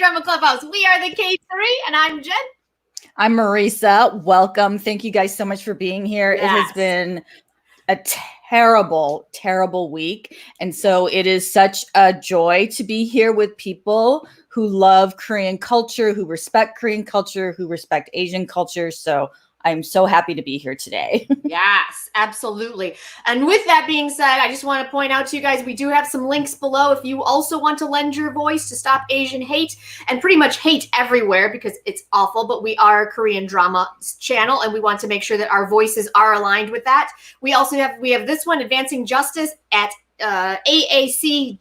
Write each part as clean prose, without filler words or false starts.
KDrama Clubhouse. We are the KThree, and I'm Jen. I'm Marisa. Welcome. Thank you guys so much for being here. Yes. It has been a terrible, terrible week. And so it is such a joy to be here with people who love Korean culture, who respect Korean culture, who respect Asian culture. So I'm so happy to be here today. Yes, absolutely. And with that being said, I just want to point out to you guys, we do have some links below if you also want to lend your voice to stop Asian hate and pretty much hate everywhere because it's awful, but we are a Korean drama channel and we want to make sure that our voices are aligned with that. We also have, this one, Advancing Justice at aacj.org.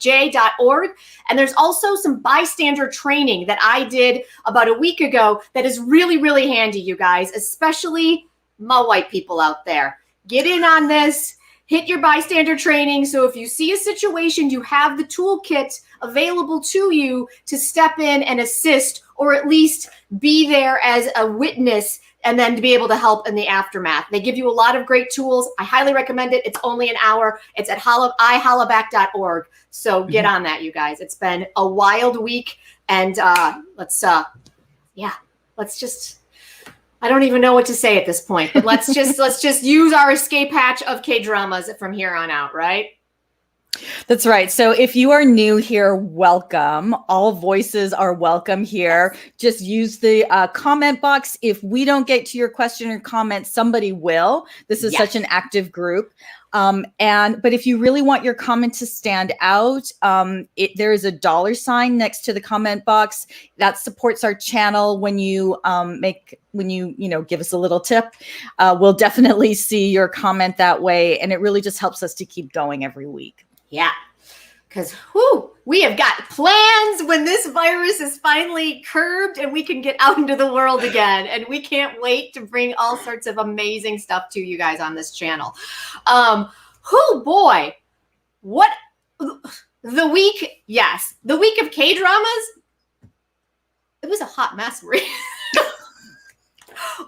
And there's also some bystander training that I did about a week ago that is really, really handy, you guys, especially my white people out there. Get in on this. Hit your bystander training. So if you see a situation, you have the toolkit available to you to step in and assist, or at least be there as a witness, and then to be able to help in the aftermath. They give you a lot of great tools. I highly recommend it. It's only an hour. It's at ihollaback.org. So get on that, you guys. It's been a wild week, and let's just, I don't even know what to say at this point, but let's just use our escape hatch of K-dramas from here on out, right? That's right. So if you are new here, welcome. All voices are welcome here. Just use the comment box. If we don't get to your question or comment, somebody will. This is such an active group. But if you really want your comment to stand out, there is a $sign next to the comment box that supports our channel. When you give us a little tip, we'll definitely see your comment that way. And it really just helps us to keep going every week. Yeah, because we have got plans when this virus is finally curbed and we can get out into the world again. And we can't wait to bring all sorts of amazing stuff to you guys on this channel. Boy, what the week? Yes, the week of K-dramas. It was a hot mess, Marie.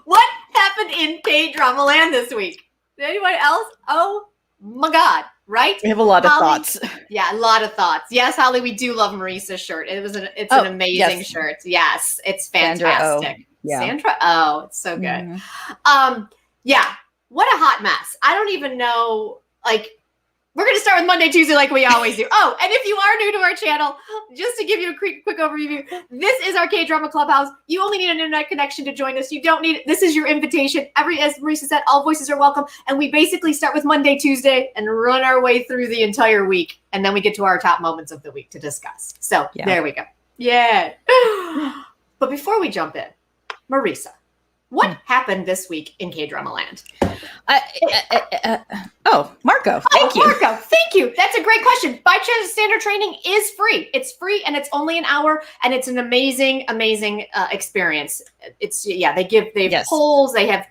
What happened in K-drama land this week? Anyone else? Oh my God. Right? We have a lot of thoughts. Yeah, a lot of thoughts. Yes, Holly, we do love Marissa's shirt. It's an amazing shirt. Yes, it's fantastic. Sandra O. It's so good. Yeah, what a hot mess. I don't even know, we're going to start with Monday, Tuesday, like we always do. Oh, and if you are new to our channel, just to give you a quick overview, this is our K-Drama Clubhouse. You only need an internet connection to join us. You don't need it. This is your invitation. As Marissa said, all voices are welcome. And we basically start with Monday, Tuesday, and run our way through the entire week. And then we get to our top moments of the week to discuss. So there we go. Yeah. But before we jump in, Marissa, what happened this week in K-Drama land? Marco, thank you. Marco, thank you. That's a great question. Bystander training is free. It's free and it's only an hour, and it's an amazing, amazing experience. They have polls, they have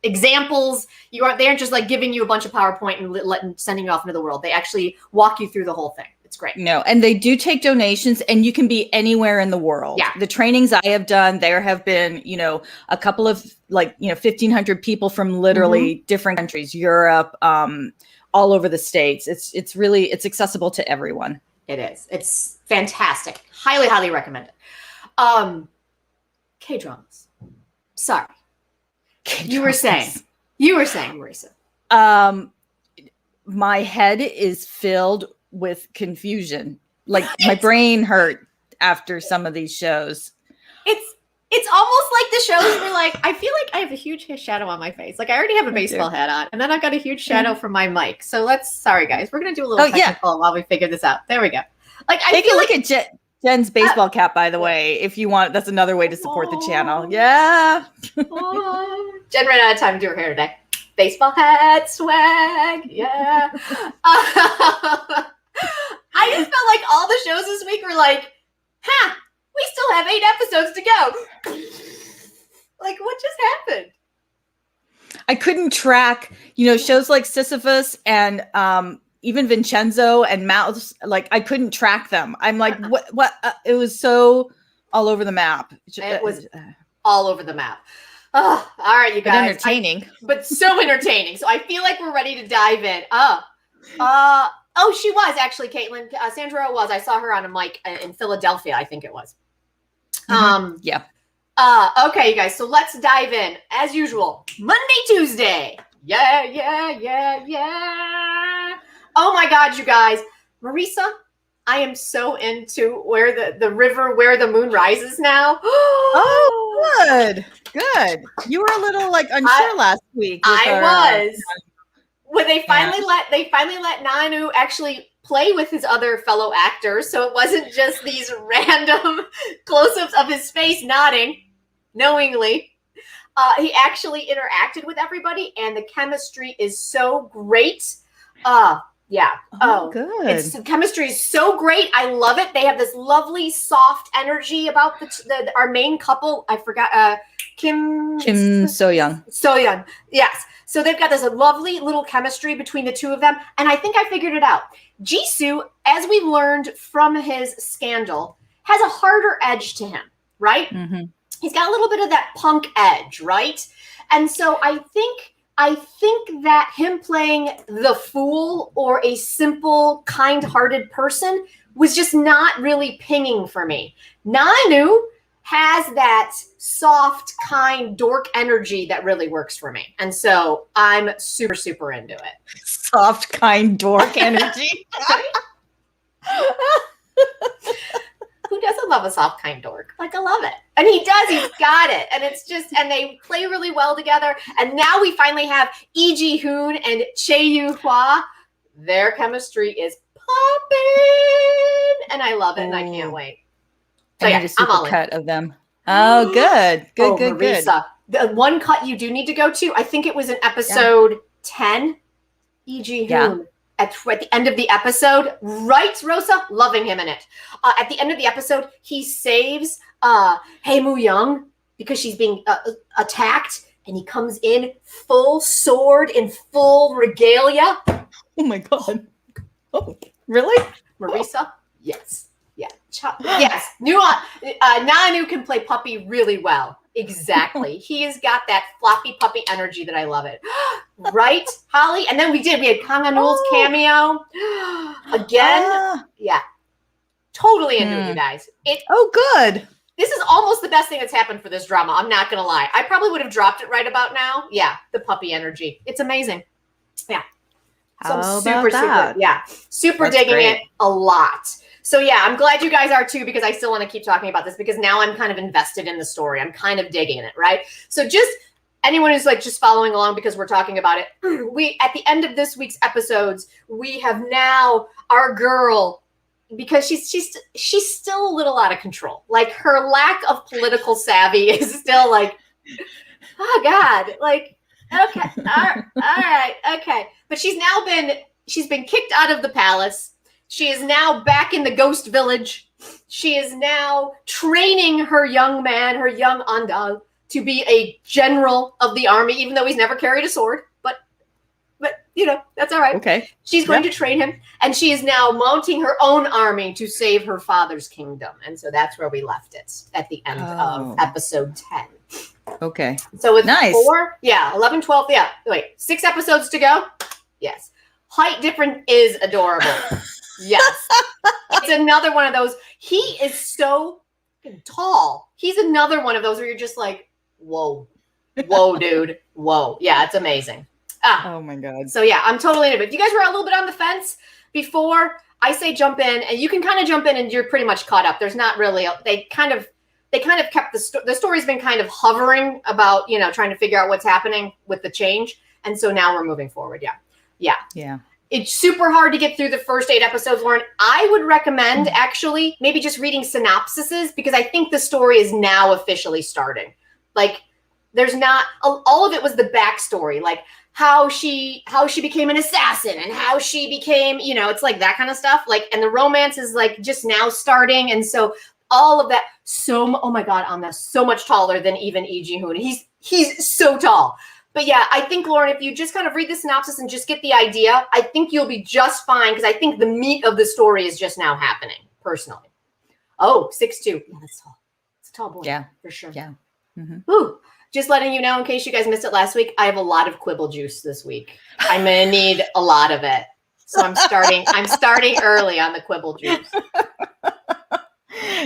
examples. They aren't just giving you a bunch of PowerPoint and sending you off into the world. They actually walk you through the whole thing. It's great. No, and they do take donations, and you can be anywhere in the world. Yeah. The trainings I have done, there have been, a couple of 1,500 people from literally different countries, Europe, all over the States. It's accessible to everyone. It is. It's fantastic. Highly, highly recommend it. K-dramas. Sorry. K-dramas. You were saying, Marissa. My head is filled with confusion. My brain hurt after some of these shows. It's almost like the shows were I feel like I have a huge shadow on my face. I already have a baseball hat on, and then I've got a huge shadow from my mic. So sorry guys, we're gonna do a little technical while we figure this out. There we go. Take a look at Jen's baseball cap, by the way, if you want. That's another way to support the channel. Yeah. Jen ran out of time to do her hair today. Baseball hat swag. Yeah. I just felt like all the shows this week were we still have 8 episodes to go. What just happened? I couldn't track, shows like SISYPHUS and even VINCENZO and Mouse. I couldn't track them. I'm what? It was so all over the map. It was all over the map. Oh, all right, you guys. But entertaining. But so entertaining. So I feel like we're ready to dive in. She was actually, Caitlin. Sandra was. I saw her on a mic in Philadelphia, I think it was. Yeah. Okay, you guys. So let's dive in. As usual, Monday, Tuesday. Yeah. Oh my God, you guys. Marissa, I am so into where the river, where the moon rises now. Oh, good. You were a little unsure last week. I was. When they finally let Nanu actually play with his other fellow actors, so it wasn't just these random close-ups of his face nodding knowingly. He actually interacted with everybody, and the chemistry is so great. Yeah. Oh, good. It's chemistry is so great. I love it. They have this lovely, soft energy about our main couple. I forgot Kim So young. So young. Yes. So they've got this lovely little chemistry between the two of them, and I think I figured it out. Jisoo, as we learned from his scandal, has a harder edge to him, right? Mm-hmm. He's got a little bit of that punk edge, right? And so I think that him playing the fool or a simple, kind-hearted person was just not really pinging for me. Nanu has that soft, kind, dork energy that really works for me. And so I'm super, super into it. Soft, kind, dork energy. Who doesn't love a soft, kind dork? Like, I love it. And he does. He's got it. And it's just, and they play really well together. And now we finally have Lee Ji-hoon and Chae Hwa. Their chemistry is popping. And I love it. And I can't wait. So I need a super cut of them. Oh, good. Good, good, Marisa. The one cut you do need to go to, I think it was in episode 10. Lee Ji-hoon. Yeah. At the end of the episode, right, Rosa? Loving him in it. At the end of the episode, he saves Hae Moo-young because she's being attacked, and he comes in full sword in full regalia. Oh my God. Oh, really? Marisa? Yes. Yeah. Yes. Nanu can play puppy really well. Exactly. He has got that floppy puppy energy that I love it. Right, Holly? And then we had Kang Anul's cameo. Again. Yeah. Totally into it, you guys. Good. This is almost the best thing that's happened for this drama. I'm not going to lie. I probably would have dropped it right about now. Yeah. The puppy energy. It's amazing. Yeah. So I'm super digging it a lot. So yeah, I'm glad you guys are too, because I still want to keep talking about this because now I'm kind of invested in the story. I'm kind of digging it, right? So just anyone who's like just following along because we're talking about it, we at the end of this week's episodes, we have now our girl, because she's still a little out of control. Like her lack of political savvy is still like, oh God, like, okay, all right, okay. But she's been kicked out of the palace. She is now back in the ghost village. She is now training her young man, her young Andal, to be a general of the army, even though he's never carried a sword. But you know, that's all right. Okay. She's going to train him, and she is now mounting her own army to save her father's kingdom. And so that's where we left it at the end of episode 10. Okay. So with 11, 12, 6 episodes to go. Yes. Height difference is adorable. Yes. It's another one of those. He is so tall. He's another one of those where you're just like, whoa, dude. Whoa. Yeah, it's amazing. Oh my God. So yeah, I'm totally into it. If you guys were a little bit on the fence before, I say jump in, and you can kind of jump in and you're pretty much caught up. There's not really, they kind of kept the story's been kind of hovering about, you know, trying to figure out what's happening with the change. And so now we're moving forward. Yeah. It's super hard to get through the first 8 episodes, Lauren. I would recommend actually maybe just reading synopsises, because I think the story is now officially starting. Like, there's not all of it was the backstory, like how she became an assassin and how she became, you know, it's like that kind of stuff. Like, and the romance is like just now starting, and so all of that. So, oh my God, Amna's so much taller than even Lee Ji-hoon. He's so tall. But yeah, I think, Lauren, if you just kind of read the synopsis and just get the idea, I think you'll be just fine, because I think the meat of the story is just now happening, personally. Oh, 6'2". Yeah, that's tall. It's a tall boy. Yeah. For sure. Yeah. Mm-hmm. Ooh, just letting you know, in case you guys missed it last week, I have a lot of quibble juice this week. I'm going to need a lot of it. So I'm starting early on the quibble juice.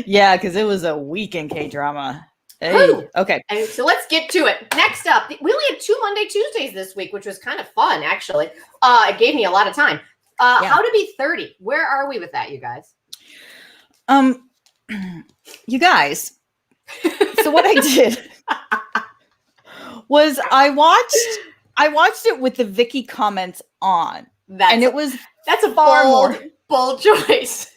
Yeah, because it was a week in K-drama. Hey, okay. And so let's get to it. Next up, we only had 2 Monday Tuesdays this week, which was kind of fun, actually. It gave me a lot of time. How to Be 30. Where are we with that, you guys? You guys. So what I did was I watched it with the Vicky comments on, that's a far more bold choice.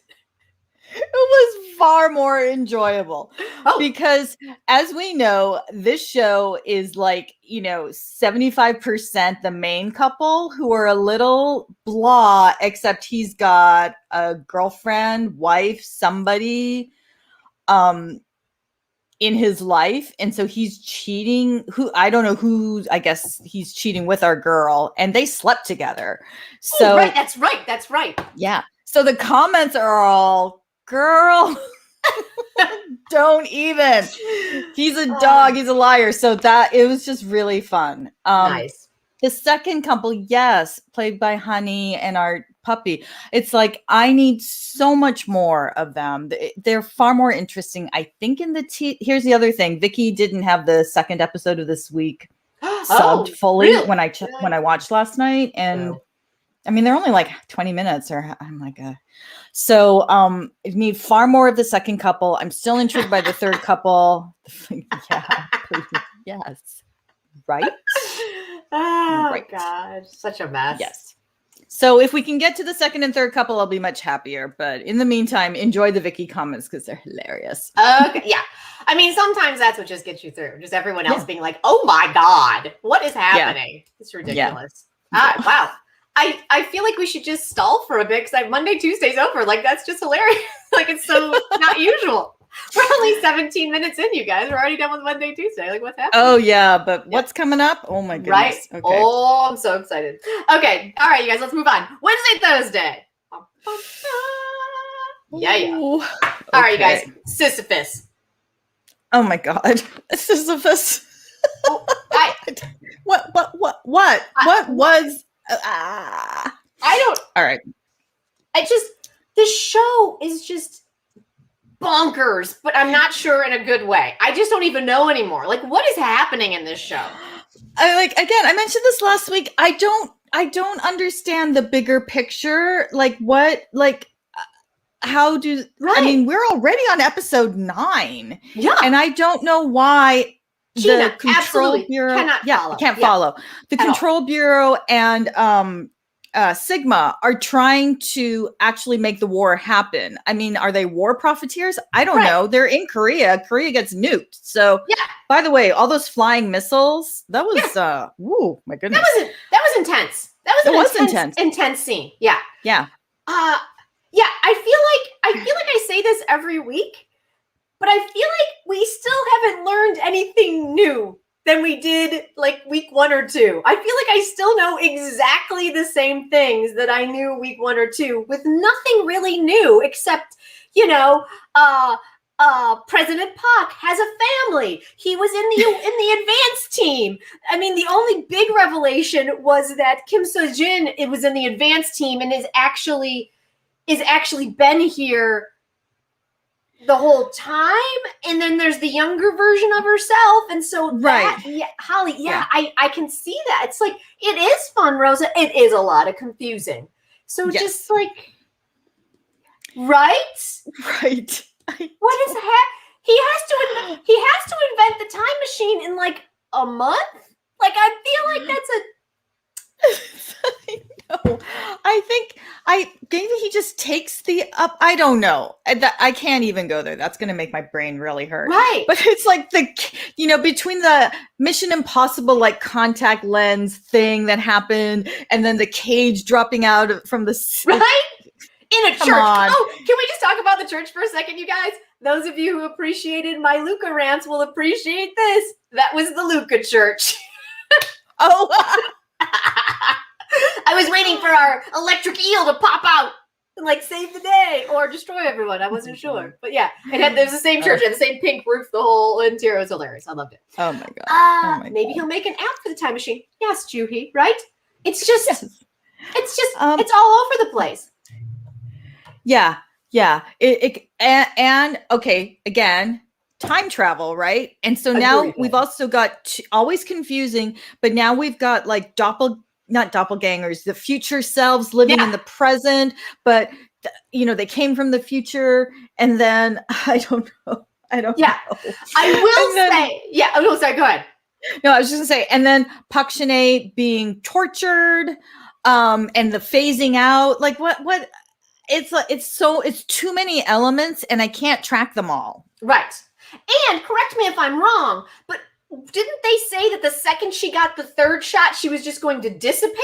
It was far more enjoyable Oh. because, as we know, this show is like, 75% the main couple who are a little blah, except he's got a girlfriend, wife, somebody in his life. And so he's cheating. I don't know who, I guess he's cheating with our girl, and they slept together. So, right. That's right. That's right. Yeah. So the comments are all, girl, don't even. He's a dog. He's a liar. So it was just really fun. Nice. The second couple, yes, played by Honey and our puppy. It's like, I need so much more of them. They're far more interesting, I think, in the Here's the other thing. Vicky didn't have the second episode of this week subbed fully really? when I watched last night. And I mean, they're only like 20 minutes, or I'm like, so I need far more of the second couple. I'm still intrigued by the third couple. Yeah, please. Yes. Right? Oh, right. God. Such a mess. Yes. So if we can get to the second and third couple, I'll be much happier. But in the meantime, enjoy the Vicky comments because they're hilarious. Okay. Yeah. I mean, sometimes that's what just gets you through. Just everyone else being like, oh my God, what is happening? Yeah. It's ridiculous. Yeah. Wow. I feel like we should just stall for a bit because Monday, Tuesday's over. Like, that's just hilarious. Like, it's so not usual. We're only 17 minutes in, you guys. We're already done with Monday, Tuesday. Like, what's happening? Oh, yeah. But what's coming up? Oh, my goodness. Right? Okay. Oh, I'm so excited. Okay. All right, you guys, let's move on. Wednesday, Thursday. Yeah. Ooh, all right, you guys. SISYPHUS. Oh, my God. SISYPHUS. Oh, What was... I don't... All right. The show is just bonkers, but I'm not sure in a good way. I just don't even know anymore. Like, what is happening in this show? I mentioned this last week. I don't understand the bigger picture. Like, what, like, how do, right. I mean, we're already on episode 9. Yeah. And I don't know why the Control Bureau can't follow. The Control Bureau and Sigma are trying to actually make the war happen. I mean, are they war profiteers? I don't know. They're in Korea. Korea gets nuked. So, by the way, all those flying missiles, that was, ooh, my goodness. That was intense. That was an intense scene. Yeah. Yeah. Yeah, I feel like I say this every week, but I feel like we still haven't learned anything new than we did like week 1 or 2. I feel like I still know exactly the same things that I knew week 1 or 2 with nothing really new except, President Park has a family. He was in the advanced team. I mean, the only big revelation was that Kim Seo-jin was in the advanced team and is actually been here the whole time, and then there's the younger version of herself, and so Holly, I can see that. It's like, it is fun, Rosa. It is a lot of confusing. So just like, right? What is that? He has to invent the time machine in like a month. Like, I feel like that's a. No, I think maybe he just takes I don't know. I can't even go there. That's going to make my brain really hurt. Right. But it's like between the Mission Impossible, like contact lens thing that happened and then the cage dropping out from the... Right? In a church. Oh, can we just talk about the church for a second, you guys? Those of you who appreciated my Luca rants will appreciate this. That was the Luca church. Oh, I was waiting for our electric eel to pop out and like save the day or destroy everyone. I wasn't sure, but yeah, there's the same church, it had the same pink roof. The whole interior was hilarious. I loved it. Oh my god! Maybe he'll make an app for the time machine. Yes, Juhi. Right? It's just, it's all over the place. Yeah. And okay, again. Time travel, right? And so now we've also got always confusing, but now we've got like not doppelgangers, the future selves living in the present, but they came from the future, and then I don't know. I will say, I'm gonna say, go ahead. No, I was just gonna say, and then Park Shin-hye being tortured, and the phasing out, like what it's too many elements and I can't track them all. Right. And correct me if I'm wrong, but didn't they say that the second she got the third shot, she was just going to dissipate?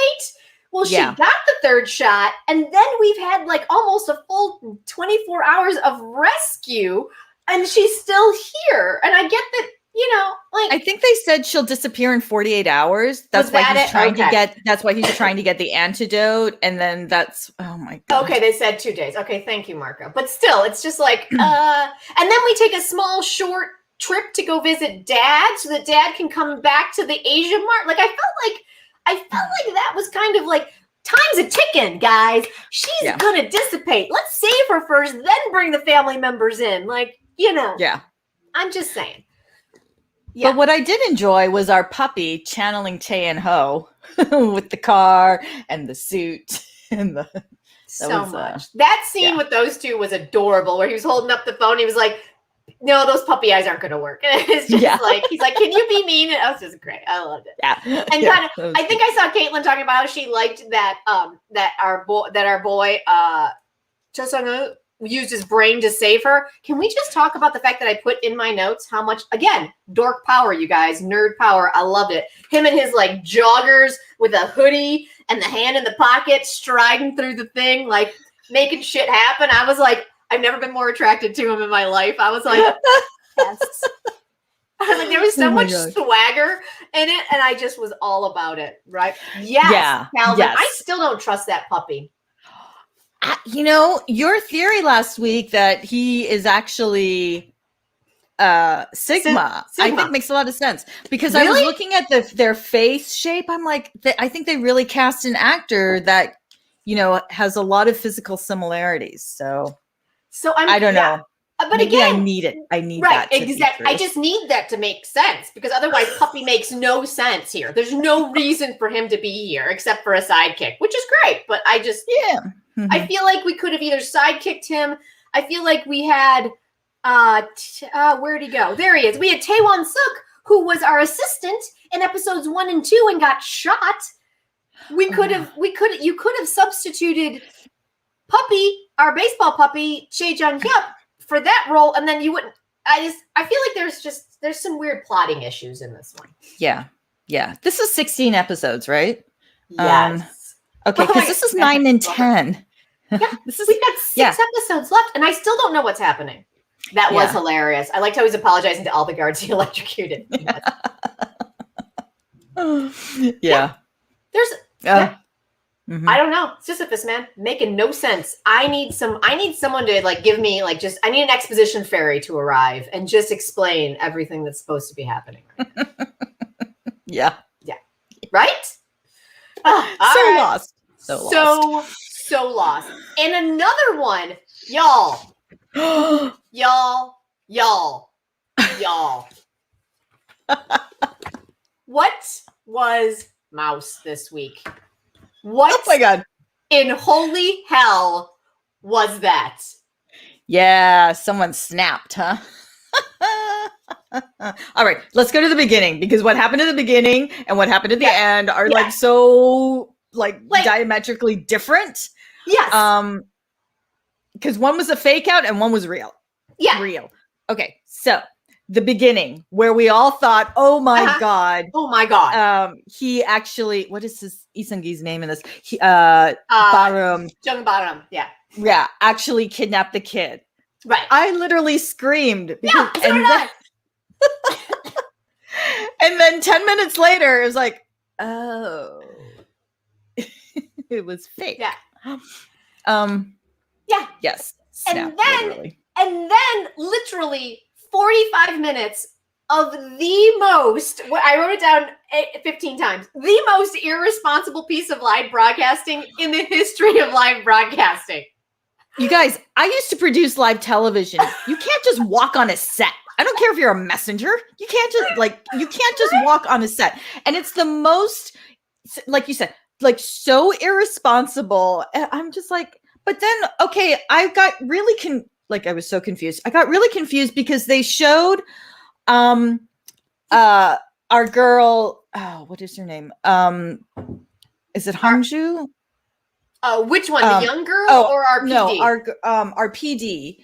Well, she got the third shot, and then we've had like almost a full 24 hours of rescue, and she's still here. And I get that, you know, like I think they said she'll disappear in 48 hours. That's why he's trying to get. That's why he's trying to get the antidote, and then that's oh my god. Okay, they said 2 days. Okay, thank you, Marco. But still, it's just like, and then we take a small, short trip to go visit Dad, so that Dad can come back to the Asia Mart. Like I felt like that was kind of like time's a ticking, guys. She's gonna dissipate. Let's save her first, then bring the family members in. Like, you know. Yeah. I'm just saying. Yeah. But what I did enjoy was our puppy channeling Che and Ho with the car and the suit and the that scene with those two was adorable, where he was holding up the phone. He was like, no, those puppy eyes aren't going to work. And it's just like, he's like, can you be mean? And that was just great. I loved it. Yeah. And kind of, I think I saw Caitlin talking about how she liked that, that our boy, Chosung used his brain to save her. Can we just talk about the fact that I put in my notes how much, again, dork power, you guys, nerd power. I loved it. Him and his like joggers with a hoodie and the hand in the pocket, striding through the thing, like making shit happen. I was like, I've never been more attracted to him in my life. I was like, yes. I was like, there was so much swagger in it, and I just was all about it, right? Yes, yeah, Calvin. Yes. I still don't trust that puppy. You know, your theory last week that he is actually Sigma, I think makes a lot of sense, because I was looking at their face shape. I'm like, I think they really cast an actor that, you know, has a lot of physical similarities. So I don't know. But maybe again, I need it. I need that. Exactly. I just need that to make sense, because otherwise puppy makes no sense here. There's no reason for him to be here except for a sidekick, which is great. But I just, I feel like we could have either sidekicked him. I feel like we had, where'd he go? There he is. We had Taewon Suk, who was our assistant in episodes 1 and 2 and got shot. You could have substituted Puppy, our baseball puppy, Chae Jung-hyuk, for that role, and then you wouldn't. I feel like there's some weird plotting issues in this one. Yeah. This is 16 episodes, right? Yes. Okay, because this is 9 and 10. Yeah, we've got 6 episodes left, and I still don't know what's happening. That was hilarious. I liked how he's apologizing to all the guards he electrocuted. There's. I don't know. SISYPHUS, man, making no sense. I need someone to like give me like I need an exposition fairy to arrive and just explain everything that's supposed to be happening right now. Yeah. Right? Lost. So lost. And another one, y'all. What was Mouse this week? What? Oh my God. In holy hell was that? Yeah, someone snapped, huh? All right, let's go to the beginning, because what happened at the beginning and what happened at the end are like so like diametrically different. Yes. Because one was a fake out and one was real. Yeah. Real. Okay, so the beginning, where we all thought, oh my God. He actually, what is his Isungi's name in this? Barum. Jung Barum, Yeah, actually kidnapped the kid. Right. I literally screamed. Because, and then 10 minutes later, it was like, oh. It was fake. Yes. Snap, and then literally 45 minutes of the most, I wrote it down 15 times, the most irresponsible piece of live broadcasting in the history of live broadcasting. You guys, I used to produce live television. You can't just walk on a set. I don't care if you're a messenger. You can't just walk on a set. And it's the most, like you said, like so irresponsible. I'm just like, but then, okay, I got really I was so confused. I got really confused because they showed our girl, what is her name? Is it Hangju? Which one, the young girl or our PD? No, our PD.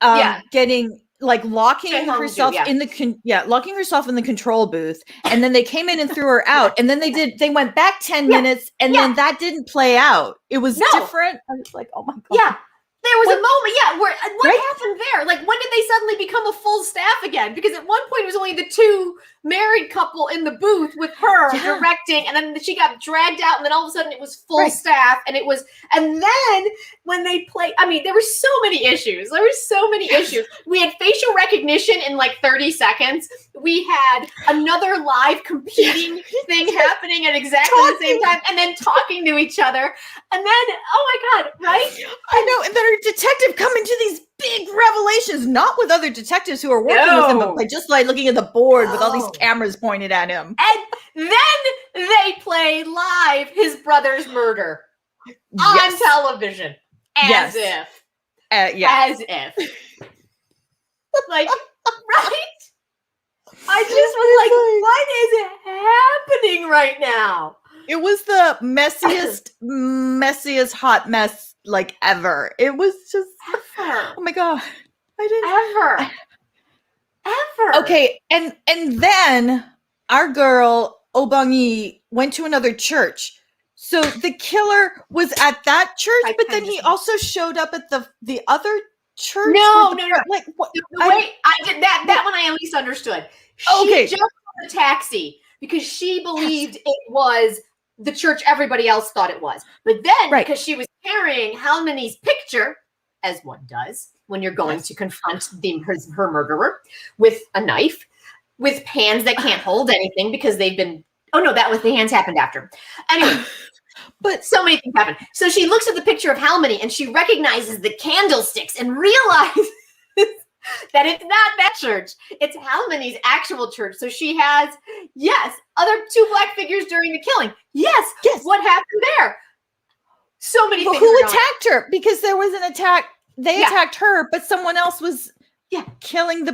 Yeah. Getting like locking Jae-hong herself do, yeah. in the locking herself in the control booth, and then they came in and threw her out, and then they went back 10 minutes, and then that didn't play out. It was different. I was like, oh my god. Yeah. There was a moment, where what happened there? Like, when did they suddenly become a full staff again? Because at one point it was only the two married couple in the booth with her directing, and then she got dragged out, and then all of a sudden it was full staff, and then when they play, I mean, there were so many issues. We had facial recognition in like 30 seconds. We had another live competing thing happening at exactly the same time, and then talking to each other. And then, oh my God, right? I know, and then our detective come into these big revelations, not with other detectives who are working with him, but by just like looking at the board with all these cameras pointed at him. And then they play live his brother's murder on television. As if. As if. Like, right? I just was like, what is happening right now? It was the messiest hot mess like ever. It was just ever. Oh my god. Ever. Okay, and then our girl Obangi went to another church. So the killer was at that church, but then he also showed up at the other church. No. Like what? I did that one I at least understood. She jumped on the taxi because she believed it was the church everybody else thought it was. But then, because she was carrying Halmani's picture, as one does when you're going to confront her murderer, with a knife, with hands that can't hold anything because they've been... Oh, no, that was the hands happened after. Anyway, but so many things happen. So she looks at the picture of Halmani and she recognizes the candlesticks and realizes that it's not that church. It's Halmani's actual church. So she has, other two black figures during the killing. Yes. What happened there? So many things. Who attacked her? Because there was an attack. They attacked her, but someone else was killing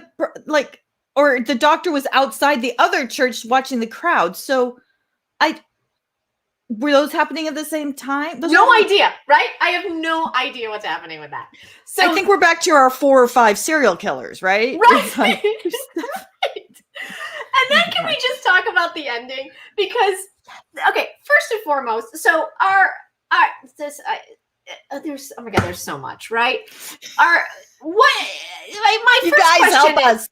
or the doctor was outside the other church watching the crowd. So were those happening at the same time? No idea, right? I have no idea what's happening with that. So I think we're back to our 4 or 5 serial killers, right? Right. Right. And then can we just talk about the ending? Because, okay, first and foremost, so there's, oh my God, there's so much, right? My you first guys question help us.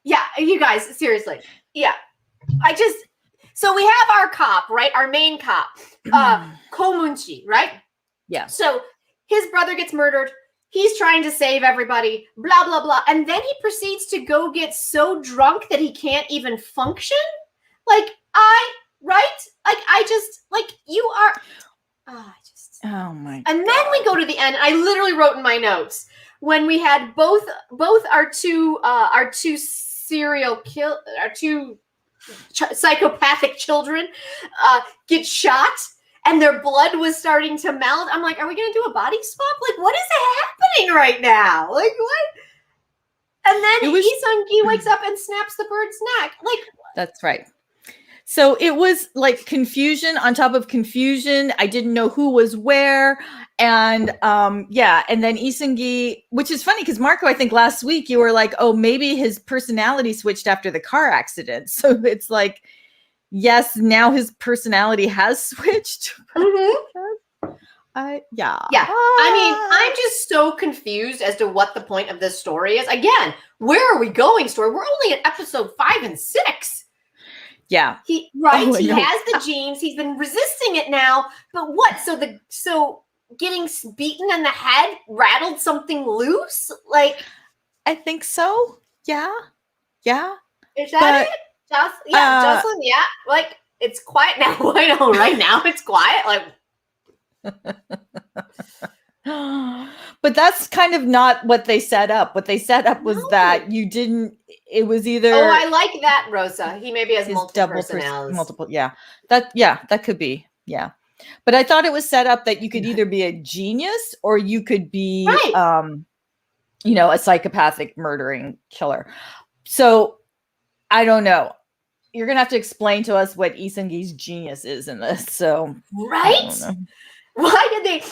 Yeah, you guys, seriously. Yeah. So we have our cop, right? Our main cop, Komunchi, right? Yeah. So his brother gets murdered. He's trying to save everybody, blah, blah, blah. And then he proceeds to go get so drunk that he can't even function. Oh my. And then we go to the end. I literally wrote in my notes when we had both our two psychopathic children get shot and their blood was starting to melt. I'm like, are we going to do a body swap? Like, what is happening right now? Like, what? And then Lee Sung-gi wakes up and snaps the bird's neck. Like, that's right. So it was like confusion on top of confusion. I didn't know who was where. And and then Lee Sung-gi, which is funny because Marco, I think last week you were like, oh, maybe his personality switched after the car accident. So it's like, yes, now his personality has switched. Mm-hmm. I mean, I'm just so confused as to what the point of this story is. Again, where are we going, story? We're only at episode 5 and 6. Yeah. He has the genes. He's been resisting it now. But what? So getting beaten in the head rattled something loose? Like, I think so. Yeah. Yeah. Is that it? Jocelyn, yeah. Like, it's quiet now. I know, right now it's quiet. Like, but that's kind of not what they set up. What they set up was that you didn't. It was either. Oh, I like that, Rosa. He maybe has multiple personalities. That could be. Yeah, but I thought it was set up that you could either be a genius or you could be, a psychopathic murdering killer. So I don't know. You're gonna have to explain to us what Lee Sung-gi's genius is in this. So right. Why did they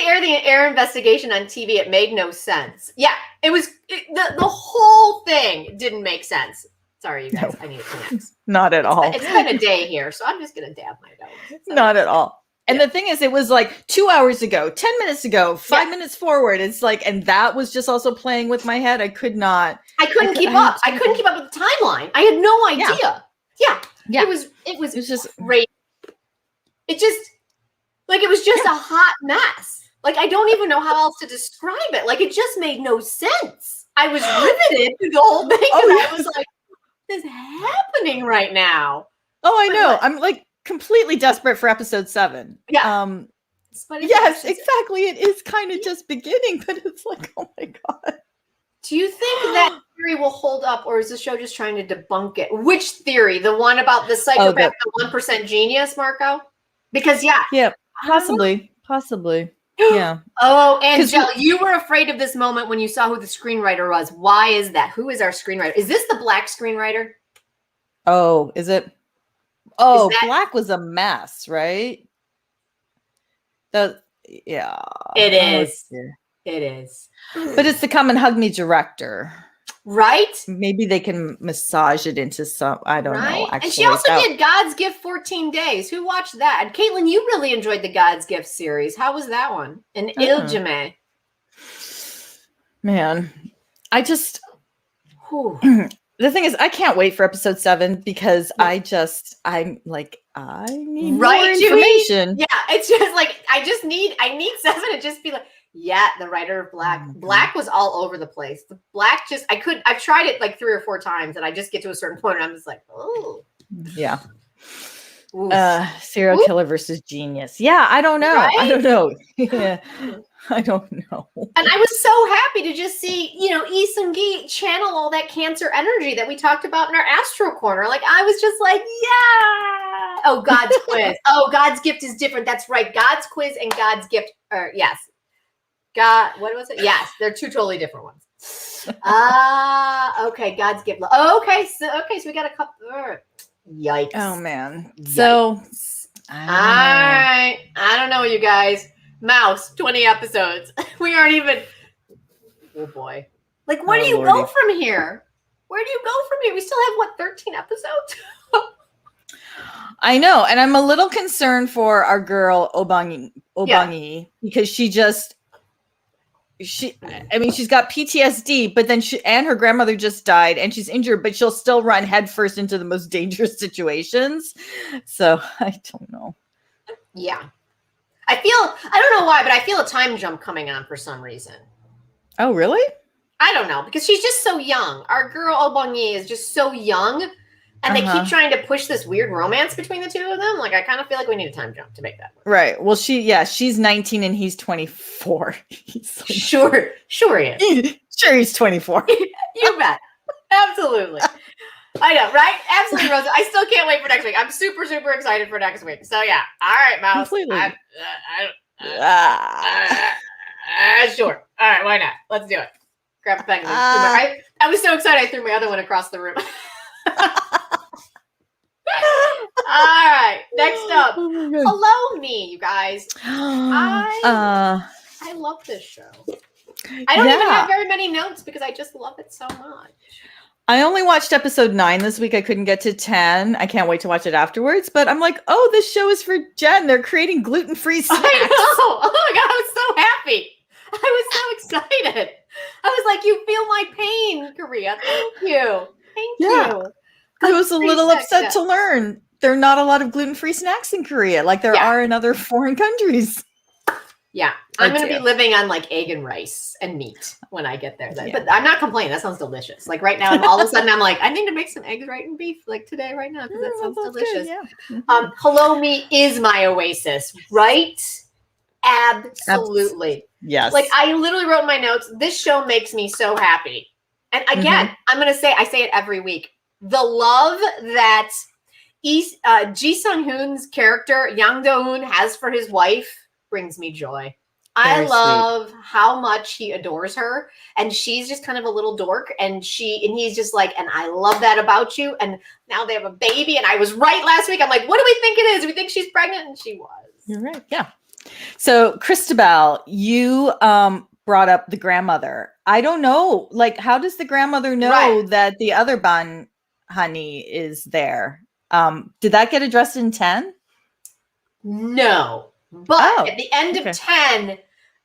air the air investigation on TV? It made no sense. Yeah, the whole thing didn't make sense. Sorry, you guys. No, I need a Kleenex. Not at all. It's been a day here, so I'm just gonna dab my nose. Not at all. And the thing is, it was like 2 hours ago, 10 minutes ago, 5 minutes forward. It's like, and that was just also playing with my head. I couldn't keep up. I couldn't keep up with the timeline. I had no idea. Yeah. It was just great. It was just a hot mess. Like, I don't even know how else to describe it. Like, it just made no sense. I was riveted through the whole thing. I was like, what is happening right now? Oh, I know. I'm like completely desperate for episode 7. Yeah. Yes, exactly. It is kind of just beginning, but it's like, oh my God. Do you think that theory will hold up, or is the show just trying to debunk it? Which theory? The one about the psychopath, the 1% genius, Marco? Because possibly. Yeah. Oh, Angel, you were afraid of this moment when you saw who the screenwriter was. Why is that? Who is our screenwriter? Is this the Black screenwriter? Oh, is it? Oh, Black was a mess, right? It is. It is. But it's the Come and Hug Me director. Right? Maybe they can massage it into some, I don't know. Actually, and she also did God's Gift 14 Days. Who watched that? And Caitlin, you really enjoyed the God's Gift series. How was that one? And Iljame. Man, I just... The thing is, I can't wait for episode 7 because I'm like, I need more information. Yeah, it's just like, I need 7 to just be like, yeah, the writer of Black. Black was all over the place. The Black I've tried it like 3 or 4 times and I just get to a certain point and I'm just like, oh. Yeah. Serial killer versus genius. Yeah, I don't know. Right? I don't know. Yeah. I don't know. And I was so happy to just see, Lee Seung-gi channel all that Cancer energy that we talked about in our Astro Corner. Like, I was just like, yeah. Oh, God's Quiz. Oh, God's Gift is different. That's right. God's Quiz and God's Gift are, yes. What was it? Yes, they're 2 totally different ones. Okay. God's Gift. Oh, okay. So we got a couple. Yikes. Oh, man. Yikes. So, all right. I don't know, you guys. Mouse, 20 episodes. We aren't even. Oh boy! Like, where do you go from here? Where do you go from here? We still have 13 episodes. I know, and I'm a little concerned for our girl Obangi because she's got PTSD, but then and her grandmother just died, and she's injured, but she'll still run headfirst into the most dangerous situations. So I don't know. Yeah. I don't know why, but I feel a time jump coming on for some reason. Oh, really? I don't know, because she's just so young. Our girl Obongi is just so young, and they keep trying to push this weird romance between the 2 of them. Like, I kind of feel like we need a time jump to make that work. Right. Well, she's 19 and he's 24. He's like, sure he is. Sure, he's 24. You bet. Absolutely. I know, right? Absolutely, Rosa. I still can't wait for next week. I'm super, super excited for next week. So, yeah. All right, Mouse. Completely. Sure. All right, why not? Let's do it. Grab a pen. I was so excited I threw my other one across the room. All right, next up. Hello, Me, you guys. I love this show. I don't even have very many notes because I just love it so much. I only watched episode 9 this week. I couldn't get to 10. I can't wait to watch it afterwards. But I'm like, oh, this show is for Jen. They're creating gluten-free snacks. I know. Oh my God, I was so happy. I was so excited. I was like, you feel my pain, Korea. Thank you. Thank you. I was a little upset to learn there are not a lot of gluten-free snacks in Korea like there are in other foreign countries. Yeah, I'm going to be living on like egg and rice and meat when I get there. But I'm not complaining. That sounds delicious. Like right now, all of a sudden I'm like, I need to make some eggs, right, and beef like today, right now, because that sounds delicious. Good, Hello Me is my oasis, right? Absolutely. Yes. Like I literally wrote in my notes, this show makes me so happy. And again, I'm going to say, I say it every week. The love that Ji Sung-hoon's character, Yang Do-hoon, has for his wife brings me joy. I love how much he adores her, and she's just kind of a little dork, and he's just like, and I love that about you. And now they have a baby, and I was right last week. I'm like, what do we think it is? Do we think she's pregnant? And she was. You're right. Yeah. So, Christabel, you brought up the grandmother. I don't know, like, how does the grandmother know that the other Ban honey is there? Did that get addressed in 10? No, but at the end of 10,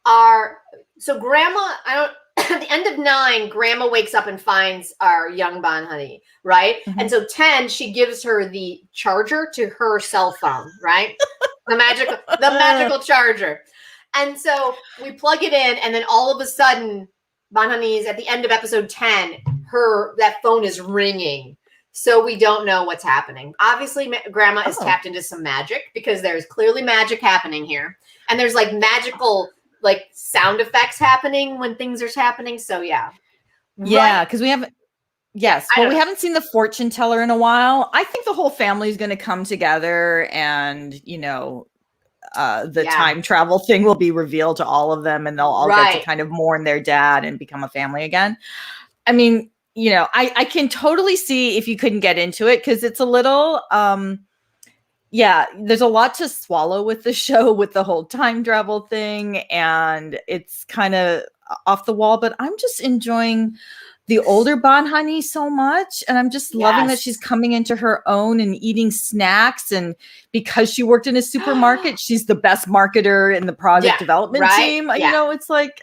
grandma, at the end of 9, grandma wakes up and finds our young Ban honey, right? Mhm. And so 10, she gives her the charger to her cell phone, right? the magical charger. And so we plug it in, and then all of a sudden, Ban honey's at the end of episode 10, that phone is ringing. So we don't know what's happening. Obviously, grandma is tapped into some magic, because there's clearly magic happening here. And there's like magical like sound effects happening when things are happening. So yeah. Yeah, because we haven't we haven't seen the fortune teller in a while. I think the whole family is going to come together, and the time travel thing will be revealed to all of them, and they'll all get to kind of mourn their dad and become a family again. I mean, I can totally see if you couldn't get into it, because it's a little, there's a lot to swallow with the show, with the whole time travel thing, and it's kind of off the wall, but I'm just enjoying the older Ban honey so much, and I'm just loving that she's coming into her own and eating snacks, and because she worked in a supermarket, she's the best marketer in the project development team. It's like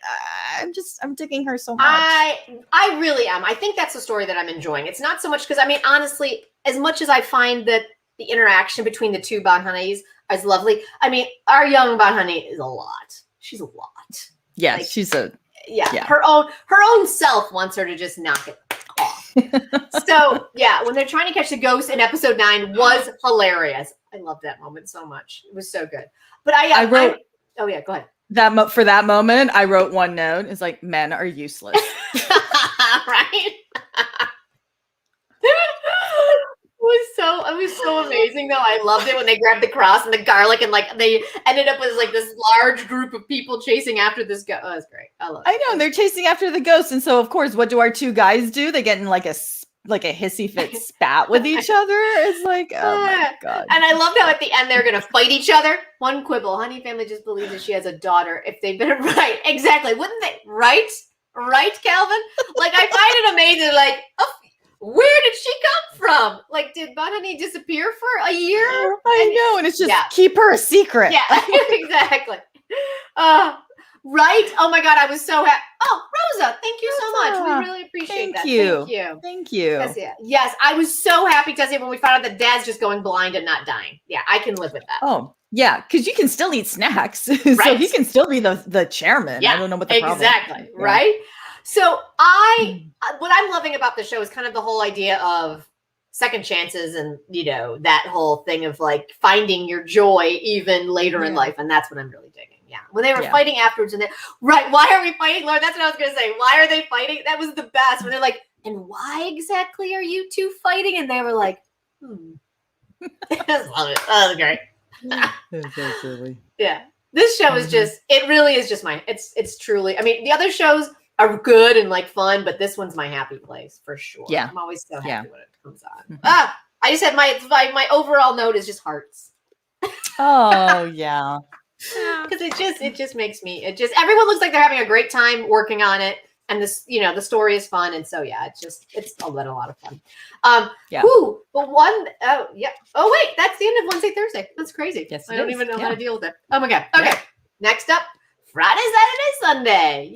I'm digging her so much. I really am. I think that's the story that I'm enjoying. It's not so much because, I mean, honestly, as much as I find that the interaction between the two Ban honeys is lovely, I mean, our young Ban honey is a lot. She's a lot. Yeah, like, she's a her own self wants her to just knock it off. So when they're trying to catch the ghost in episode 9 was hilarious. I love that moment so much. It was so good. But I wrote. Go ahead. For that moment, I wrote one note. It's like, men are useless. Right? It was so amazing though. I loved it when they grabbed the cross and the garlic, and like they ended up with like this large group of people chasing after this ghost. Oh, that's great. I love it. I know, and they're chasing after the ghost, and so of course, what do our two guys do? They get in like a hissy fit spat with each other. It's like, oh my god. And I loved how at the end they're gonna fight each other. One quibble: honey family just believes that she has a daughter. If they've been right, exactly, wouldn't they? Right, Calvin? Like, I find it amazing. Like, where did she come from? Like, did Ban honey disappear for a year? I know, and it's just keep her a secret. Yeah, exactly. Right? Oh my god, I was so happy. Oh, Rosa, thank you so much. We really appreciate that. Thank you. Yes, I was so happy, Tessie, when we found out that Dad's just going blind and not dying. Yeah, I can live with that. Oh, yeah, because you can still eat snacks. So he can still be the chairman. Yeah, I don't know what the problem is. Exactly, right? So what I'm loving about the show is kind of the whole idea of second chances, and that whole thing of like finding your joy even later in life, and that's what I'm really digging. Yeah, when they were fighting afterwards, and why are we fighting, Laura? That's what I was gonna say. Why are they fighting? That was the best. When they're like, and why exactly are you two fighting? And they were like, I just love it. Oh, that was great. That's so silly. Yeah, this show is just. It really is just It's truly. I mean, the other shows are good and like fun, but this one's my happy place for sure. Yeah, I'm always so happy when it comes on. I just had my overall note is just hearts. Oh yeah, because it just makes me. Everyone looks like they're having a great time working on it, and this the story is fun, and so it's a lot of fun. But wait, that's the end of Wednesday, Thursday. That's crazy. Yes, I don't even know how to deal with it. Oh my god. Okay, next up. Friday, Saturday, Sunday.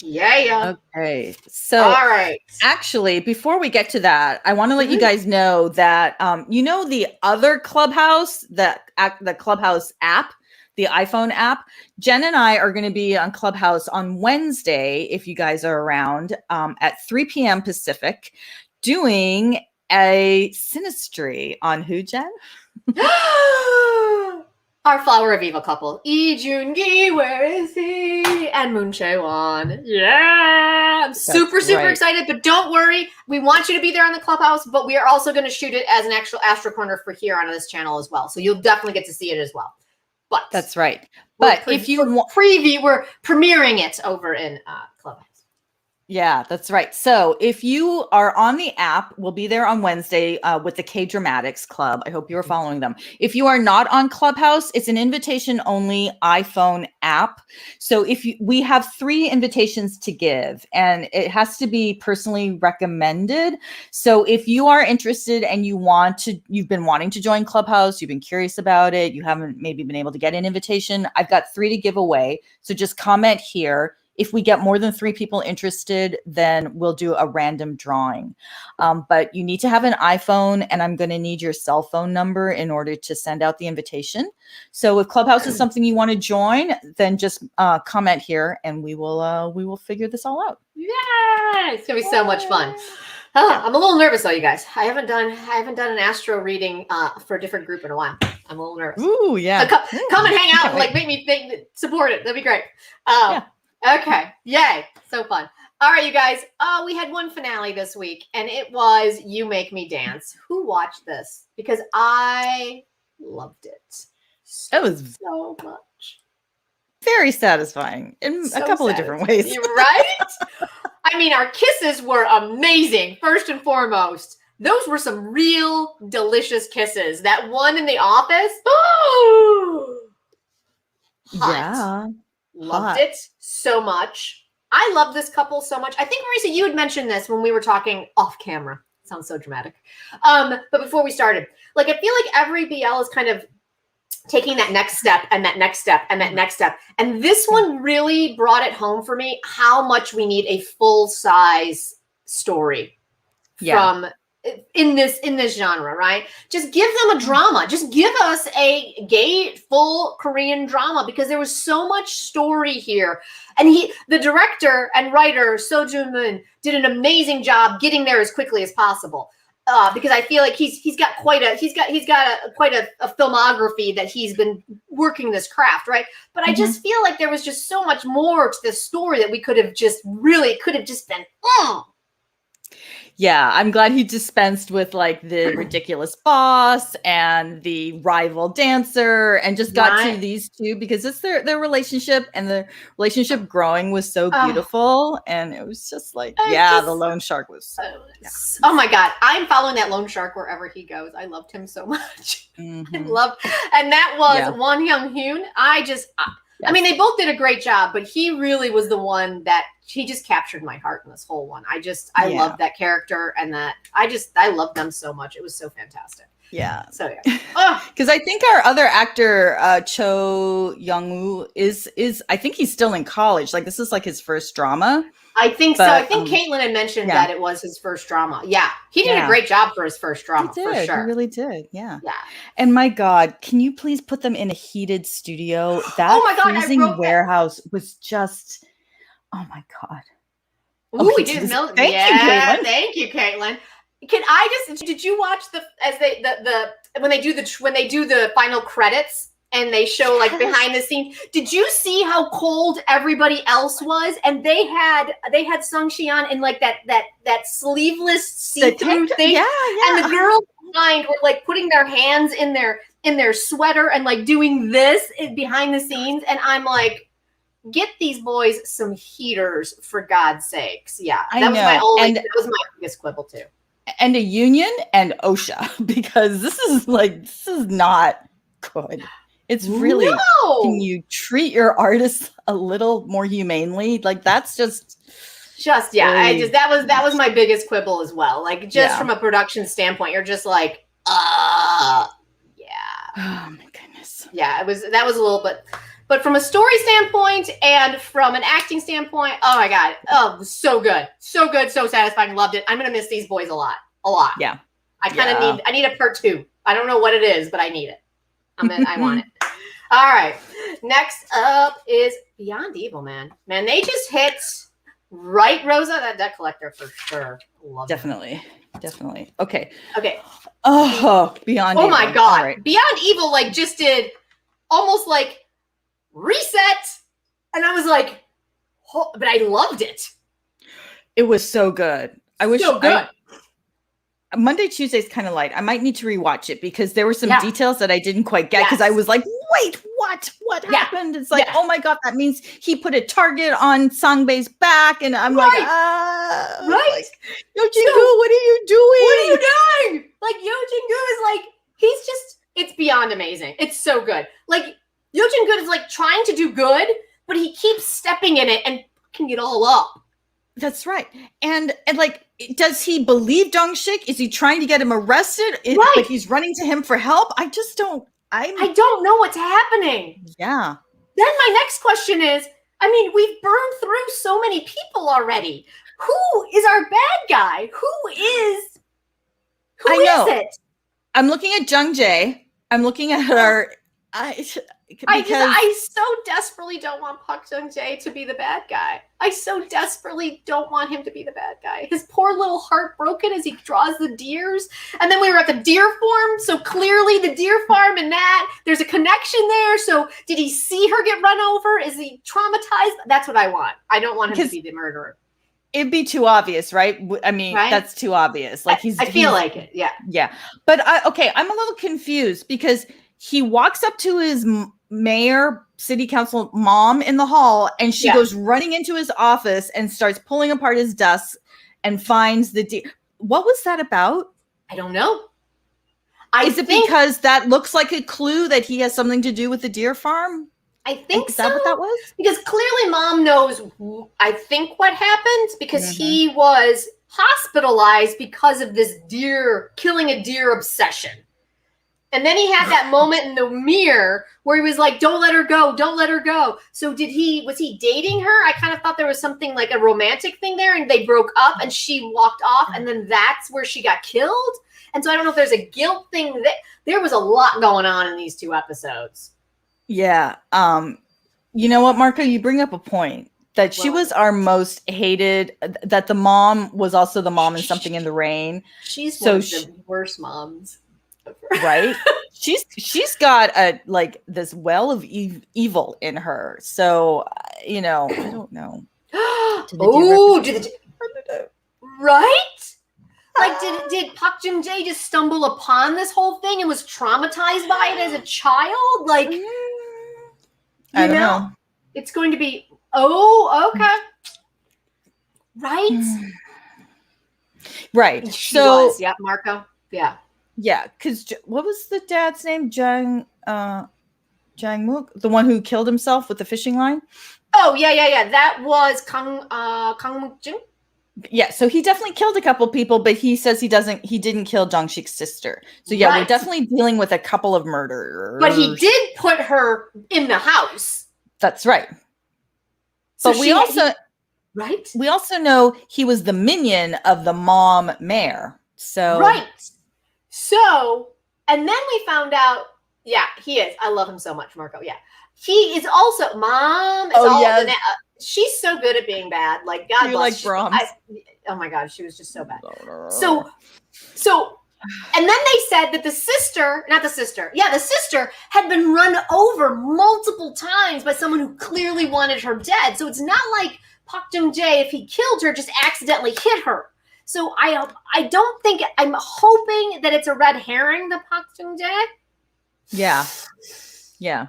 Yeah. Okay. So, all right. Actually, before we get to that, I want to let you guys know that the other Clubhouse, the Clubhouse app, the iPhone app. Jen and I are going to be on Clubhouse on Wednesday, if you guys are around, at 3 p.m. Pacific, doing a synastry on who, Jen? Our Flower of Evil couple, Lee Joon-gi, where is he? And Moon Chae-won. Yeah, I'm super excited, but don't worry. We want you to be there on the Clubhouse, but we are also going to shoot it as an actual Astro Corner for here on this channel as well. So you'll definitely get to see it as well. But that's right. But if you want preview, we're premiering it over in Clubhouse. Yeah, that's right. So if you are on the app, we'll be there on Wednesday with the KDramatics Club. I hope you are following them. If you are not on Clubhouse, it's an invitation-only iPhone app. So we have 3 invitations to give, and it has to be personally recommended. So if you are interested and you've been wanting to join Clubhouse, you've been curious about it, you haven't maybe been able to get an invitation, I've got 3 to give away. So just comment here. If we get more than 3 people interested, then we'll do a random drawing. But you need to have an iPhone, and I'm going to need your cell phone number in order to send out the invitation. So if Clubhouse is something you want to join, then just comment here, and we will figure this all out. Yeah, it's gonna be so much fun. I'm a little nervous though, you guys. I haven't done an astro reading for a different group in a while. I'm a little nervous. Ooh, yeah. Come and hang out and like make me support it. That'd be great. Yeah. Okay. Yay. So fun. All right, you guys. We had one finale this week, and it was You Make Me Dance. Who watched this? Because I loved it. It was so much. Very satisfying in a couple of different ways. Right? I mean, our kisses were amazing, first and foremost. Those were some real delicious kisses. That one in the office. Oh, hot. Yeah. Loved it so much. I love this couple so much. I think, Marisa, you had mentioned this when we were talking off camera. Sounds so dramatic. But before we started, like, I feel like every BL is kind of taking that next step and that next step and that next step. And this one really brought it home for me how much we need a full-size story from in this genre, right? Just give them a drama. Just give us a gay full Korean drama, because there was so much story here. And the director and writer Seo Joon-moon did an amazing job getting there as quickly as possible. Because I feel like he's got quite a filmography that he's been working this craft, right? But I just feel like there was just so much more to this story that we could have just been. Yeah, I'm glad he dispensed with like the ridiculous boss and the rival dancer and just got to these two, because it's their relationship, and the relationship growing was so beautiful. And it was just like, the loan shark was oh my God. I'm following that loan shark wherever he goes. I loved him so much. And that was Won Young-hoon. I mean, they both did a great job, but he really was the one that he just captured my heart in this whole one. I loved that character, and I loved them so much. It was so fantastic. Yeah. So because I think our other actor, Cho Young-woo, is I think he's still in college. Like, this is like his first drama. I think so. I think Caitlin had mentioned that it was his first drama. Yeah. He did a great job for his first drama, for sure. He really did. Yeah. Yeah. And my God, can you please put them in a heated studio? That freezing warehouse was just, oh my God. Ooh, we did. Thank you, Caitlin. Thank you, Caitlin. Did you watch when they do the final credits? And they show like behind the scenes. Did you see how cold everybody else was? And they had Sung Shi-an in like that sleeveless see-through thing. Yeah. And the girls behind were like putting their hands in their sweater and like doing this behind the scenes. And I'm like, get these boys some heaters, for God's sakes. Yeah. That was my biggest quibble too. And a union and OSHA, because this is not good. It's really, can you treat your artists a little more humanely? Like, that's that was my biggest quibble as well. Like, just from a production standpoint, you're just like, yeah. Oh my goodness. Yeah, that was a little bit, but from a story standpoint and from an acting standpoint, oh my God. Oh, it was so good. So good, so satisfying. Loved it. I'm going to miss these boys a lot. Yeah. I need a part 2. I don't know what it is, but I need it. I want it. All right. Next up is Beyond Evil, man. Man, they just hit right, Rosa. That debt collector for sure. Love Definitely. Okay. Oh, Beyond Evil. Oh my God. Right. Beyond Evil like just did almost like reset. And I was like, but I loved it. It was so good. Monday, Tuesday's kind of light. I might need to rewatch it because there were some details that I didn't quite get, because I was like, wait, what Yeah. happened? It's like, Yeah. oh my God, that means he put a target on Sangbei's back. And I'm like, Right. like, Yo Jin-gu, what are you doing? What are you doing? Like, Yo Jin-gu is like, he's just, it's beyond amazing. It's so good. Like, Yo Jin-gu is like trying to do good, but he keeps stepping in it and fucking it all up. That's right. And like, does he believe Dong-shik? Is he trying to get him arrested? Right. But he's running to him for help? I just don't. I don't know what's happening. Yeah. Then my next question is, I mean, we've burned through so many people already. Who is our bad guy? Who is it? I'm looking at Jung Jae. I'm looking at her. I so desperately don't want Park Jung-jae to be the bad guy. I so desperately don't want him to be the bad guy. His poor little heart broken as he draws the deers. And then we were at the deer farm. So clearly the deer farm and that, there's a connection there. So did he see her get run over? Is he traumatized? That's what I want. I don't want him to be the murderer. It'd be too obvious, right? I mean, that's too obvious. Like I feel like it. Yeah. Yeah. But I'm a little confused because he walks up to his mayor, city council mom in the hall, and she goes running into his office and starts pulling apart his desk and finds the deer. What was that about? I don't know. Is it because that looks like a clue that he has something to do with the deer farm? I think so. Is that what that was? Because clearly mom knows, I think, what happened because he was hospitalized because of this killing a deer obsession. And then he had that moment in the mirror where he was like, don't let her go. Don't let her go. So was he dating her? I kind of thought there was something like a romantic thing there and they broke up and she walked off and then that's where she got killed. And so I don't know if there's a guilt thing. There was a lot going on in these 2 episodes. Yeah. You know what, Marco, you bring up a point that she was our most hated, that the mom was also the mom in Something in the Rain. She's one of the worst moms. Right? she's got this well of evil in her. So, I don't know. Right? Like, did Park Jung-jae just stumble upon this whole thing and was traumatized by it as a child? Like, I don't know. It's going to be, okay. Right? Right. She was. Yeah, Marco. Yeah. Yeah, because what was the dad's name? Jang Mook, the one who killed himself with the fishing line. Oh yeah. That was Kang Mook-jung. Yeah, so he definitely killed a couple people, but he says he didn't kill Dong-shik's sister. So yeah, we're definitely dealing with a couple of murderers. But he did put her in the house. That's right. So but we also know he was the minion of the mom mayor. So right. So, and then we found out, he is. I love him so much, Marco. Yeah. He is also, mom is she's so good at being bad. Like, God bless. Like Brahms. Oh my God, she was just so bad. So, and then they said that the sister had been run over multiple times by someone who clearly wanted her dead. So it's not like Park Jung-jae, if he killed her, just accidentally hit her. So I don't think, I'm hoping that it's a red herring, the Park Jung-jae. Yeah. Yeah.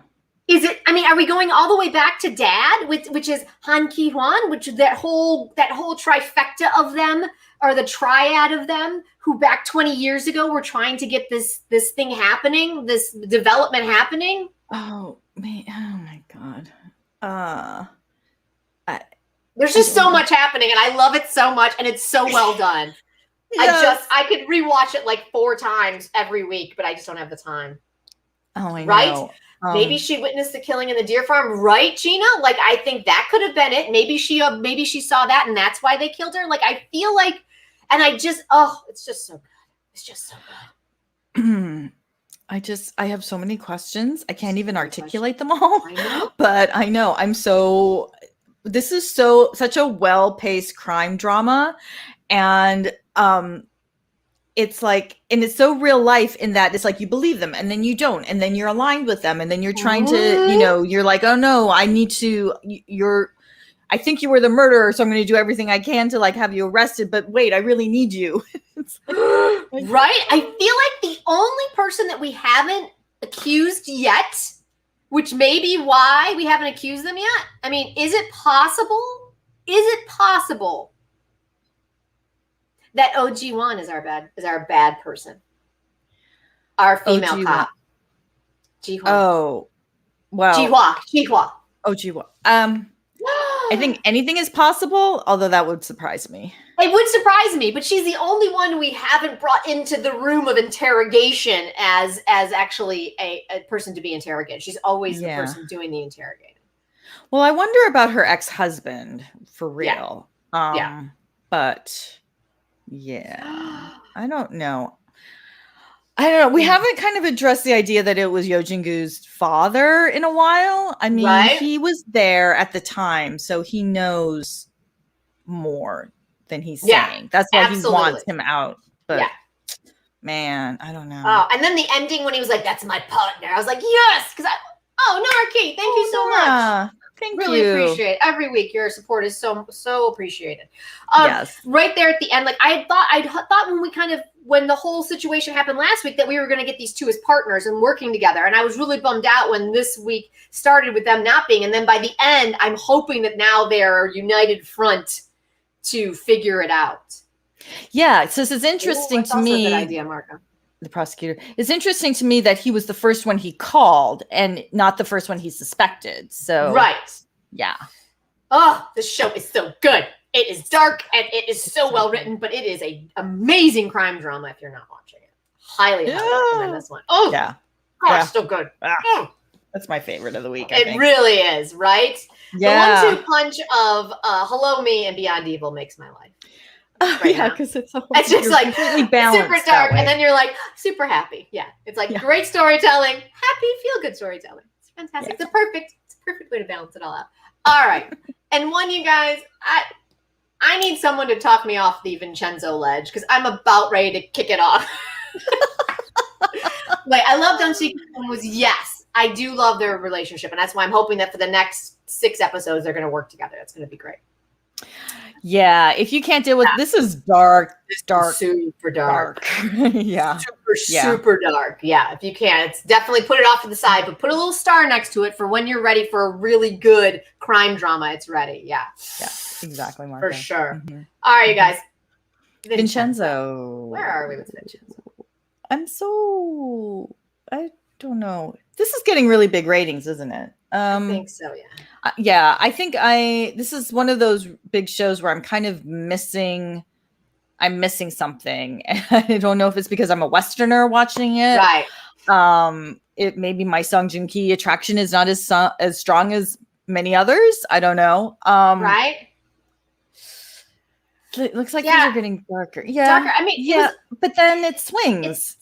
Is it, are we going all the way back to dad, which is Han Ki-hwan, which that whole trifecta of them, or the triad of them, who back 20 years ago were trying to get this thing happening, this development happening? Oh, man. Oh, my God. There's just so much happening, and I love it so much, and it's so well done. Yes. I could rewatch it like 4 times every week, but I just don't have the time. Oh, I know. Right? Maybe she witnessed the killing in the deer farm, right, Gina? Like, I think that could have been it. Maybe she saw that, and that's why they killed her. Like, I feel like, and it's just so good. It's just so good. I have so many questions. I can't even articulate them all. I know. But I know this is such a well-paced crime drama, and it's like, and it's so real life in that it's like you believe them and then you don't, and then you're aligned with them, and then you're trying to, you're like, oh no, I think you were the murderer, so I'm going to do everything I can to like have you arrested, but wait, I really need you. Right? I feel like the only person that we haven't accused yet which may be why we haven't accused them yet. I mean, is it possible? Is it possible that OG1 is our bad person? Our female OG1. cop. Jihua. Oh, well. Jihua. Oh, Jihua. I think anything is possible, although that would surprise me. It would surprise me, but she's the only one we haven't brought into the room of interrogation as actually a person to be interrogated. She's always the person doing the interrogating. Well, I wonder about her ex-husband for real. But yeah, I don't know. We haven't kind of addressed the idea that it was Yojingu's father in a while. I mean, he was there at the time, so he knows more than he's saying. That's why he wants him out. But man, I don't know. Oh, and then the ending when he was like, "That's my partner." I was like, "Yes," because Narky, thank you so much. Thank really you. Appreciate it. Every week your support is so appreciated. Yes. Right there at the end, like I thought when the whole situation happened last week that we were going to get these two as partners and working together, and I was really bummed out when this week started with them not being. And then by the end, I'm hoping that now they're a united front to figure it out. Yeah, so it's interesting to me. A good idea, Marco. The prosecutor. It's interesting to me that he was the first one he called and not the first one he suspected. So yeah. Oh, this show is so good. It is dark and it is so well written, but it is an amazing crime drama if you're not watching it. Highly recommend this one. Oh, yeah. Gosh, so good. That's my favorite of the week. It really is, right? Yeah. The 1-2 punch of Hello Me and Beyond Evil makes my life. Because it's just like completely balanced, super dark, and then you're like super happy. Yeah, it's like great storytelling, happy, feel good storytelling. It's fantastic. It's a perfect way to balance it all out. All right, and you guys, I need someone to talk me off the Vincenzo ledge because I'm about ready to kick it off. Like I love Don't Seek was I do love their relationship, and that's why I'm hoping that for the next 6 episodes they're going to work together. That's going to be great. Yeah, if you can't deal with this is dark, super dark. Yeah. Super dark. Yeah, if you can, it's definitely put it off to the side, but put a little star next to it for when you're ready for a really good crime drama. It's ready. Yeah. Yeah, exactly, Martha. For sure. Mm-hmm. All right, you guys. Vincenzo. Where are we with Vincenzo? I don't know. This is getting really big ratings, isn't it? I think so, yeah. Yeah, I think this is one of those big shows where I'm kind of missing something. I don't know if it's because I'm a Westerner watching it. Right. It maybe my Song Joong Ki attraction is not as strong as many others. I don't know. Right. It looks like things are getting darker. Yeah. Darker. I mean, but then it swings.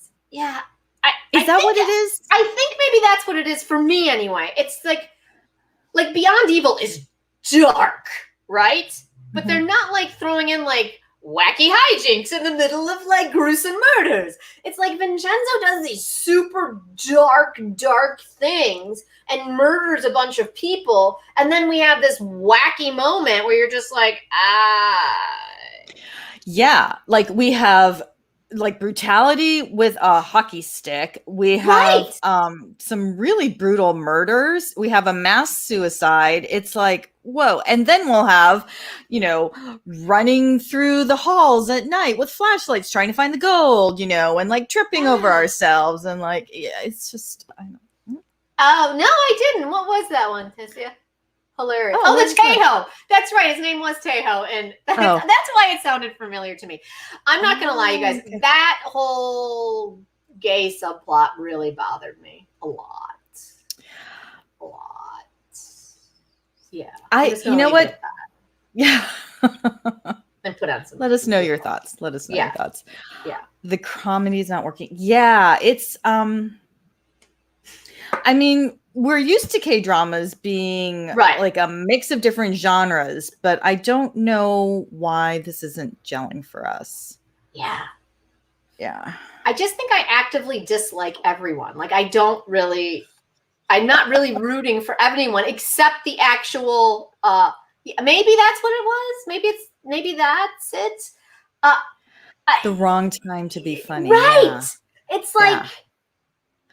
Is that what it is? I think maybe that's what it is for me anyway. It's like Beyond Evil is dark, right? But they're not like throwing in like wacky hijinks in the middle of like gruesome murders. It's like Vincenzo does these super dark things and murders a bunch of people. And then we have this wacky moment where you're just like, Yeah, like we have like brutality with a hockey stick. We have some really brutal murders. We have a mass suicide. It's like, whoa. And then we'll have, running through the halls at night with flashlights trying to find the gold, and like tripping over ourselves. And like, it's just, I don't know. Oh, no, I didn't. What was that one, Tessia? Hilarious. Oh, the Tejo. That's right. His name was Tejo. And that's why it sounded familiar to me. I'm not going to lie, you guys. Okay. That whole gay subplot really bothered me a lot. Yeah. You know what? Yeah. And put out some. Let us know your thoughts. Your thoughts. Yeah. The comedy's not working. Yeah. It's, I mean, we're used to K-dramas being like a mix of different genres, but I don't know why this isn't gelling for us. Yeah. Yeah. I just think I actively dislike everyone. Like I'm not really rooting for anyone except the actual, maybe that's what it was. Maybe that's it. The wrong time to be funny. Right. Yeah. It's like,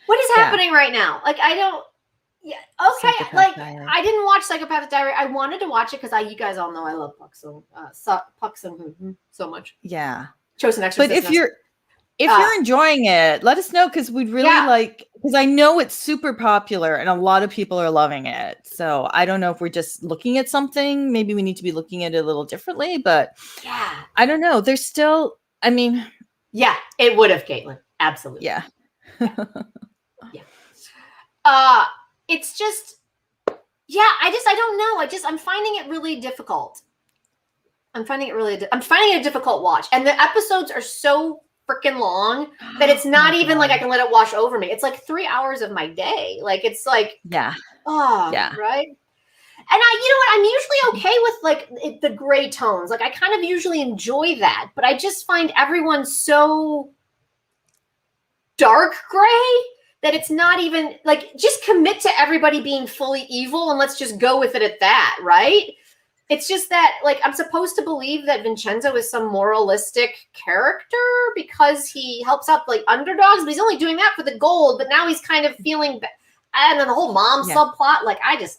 what is happening right now? Like, Yeah. Okay. Psychopath Like Diary. I didn't watch Psychopath Diary. I wanted to watch it because you guys all know I love Park Sung so much. Yeah. Chosen Exorcist. But if you're enjoying it, let us know because we'd really because I know it's super popular and a lot of people are loving it. So I don't know if we're just looking at something. Maybe we need to be looking at it a little differently, but I don't know. There's still, I mean. Yeah, it would have, Caitlin. Absolutely. Yeah. Yeah. It's just, I don't know. I'm finding it really difficult. I'm finding it a difficult watch. And the episodes are so freaking long that it's not even like I can let it wash over me. It's like 3 hours of my day. Like, it's like, right? And you know what? I'm usually okay with like the gray tones. Like I kind of usually enjoy that, but I just find everyone so dark gray that it's not even like, just commit to everybody being fully evil and let's just go with it at that, right? It's just that, like, I'm supposed to believe that Vincenzo is some moralistic character because he helps out, like, underdogs, but he's only doing that for the gold, but now he's kind of feeling, and then the whole mom subplot, like, I don't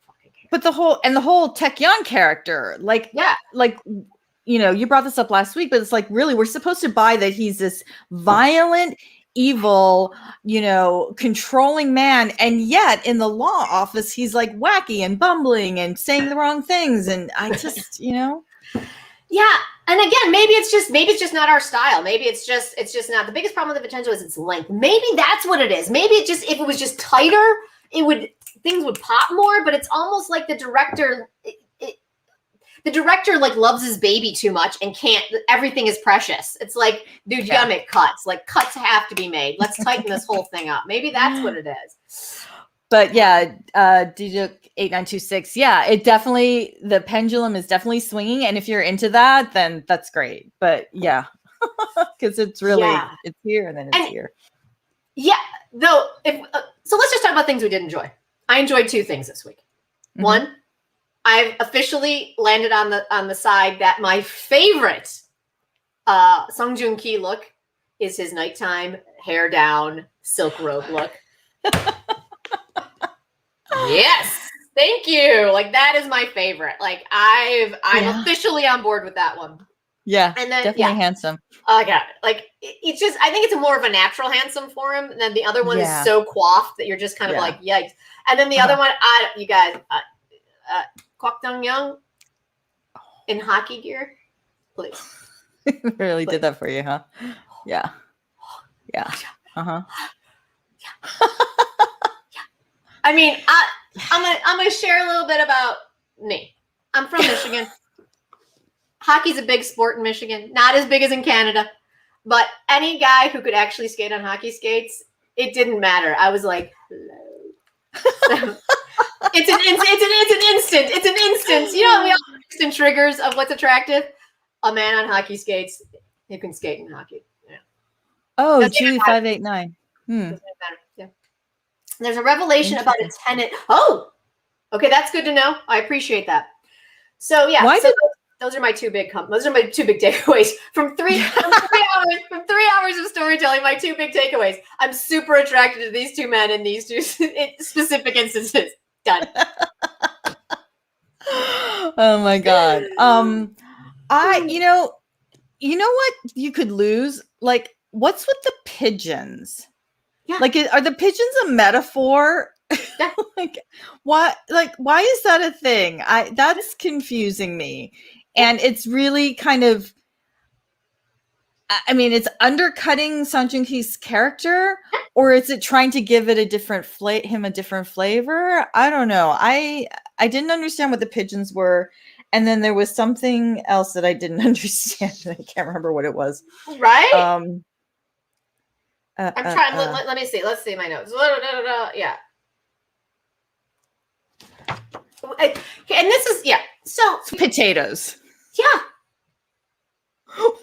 fucking care. But the whole Taecyeon character, like, you know, you brought this up last week, but it's like, really, we're supposed to buy that he's this violent, evil, you know, controlling man, and yet in the law office he's like wacky and bumbling and saying the wrong things, and I just, you know. Yeah, and again, maybe it's just not our style. Maybe it's just not. The biggest problem with Vincenzo is its length. Maybe that's what it is. Maybe if it was just tighter, things would pop more. But it's almost like the director. The director like loves his baby too much and can't. Everything is precious. It's like, dude, you gotta make cuts. Like cuts have to be made. Let's tighten this whole thing up. Maybe that's what it is. But yeah, DJ8926. Yeah, it definitely, the pendulum is definitely swinging, and if you're into that, then that's great. But yeah, because it's really it's here and then it's here. Yeah, though. So let's just talk about things we did enjoy. I enjoyed 2 things this week. Mm-hmm. One, I've officially landed on the side that my favorite Sung Joong Ki look is his nighttime hair down silk robe look. Yes, thank you. Like that is my favorite. Like I'm officially on board with that one. Yeah, and then definitely handsome. Okay, like it's just I think it's more of a natural handsome for him. And then the other one is so coiffed that you're just kind of like yikes. And then the other one, you guys. Kwak Dong Young in hockey gear, please. Really did that for you, huh? Yeah. Yeah. Yeah. I mean, I'm gonna share a little bit about me. I'm from Michigan. Hockey's a big sport in Michigan, not as big as in Canada, but any guy who could actually skate on hockey skates, it didn't matter. I was like, hello. It's an instant. You know, we all have instant triggers of what's attractive. A man on hockey skates who can skate in hockey. Yeah. Oh, Julie 589. Yeah. There's a revelation about a tenant. Oh, okay, that's good to know. I appreciate that. So yeah, those are my 2 big takeaways from 3 hours of storytelling. My 2 big takeaways. I'm super attracted to these 2 men in these 2 specific instances. Done. Oh my god. You know what you could lose? Like, what's with the pigeons? Yeah. Like, are the pigeons a metaphor? Yeah. Like, why is that a thing? That's confusing me. And it's really kind of, I mean, it's undercutting Song Joong Ki's character, or is it trying to give it a different flavor? I don't know. I didn't understand what the pigeons were, and then there was something else that I didn't understand. I can't remember what it was. Right? I'm trying. Let me see. Let's see my notes. Yeah. Okay, and this is So potatoes. Yeah.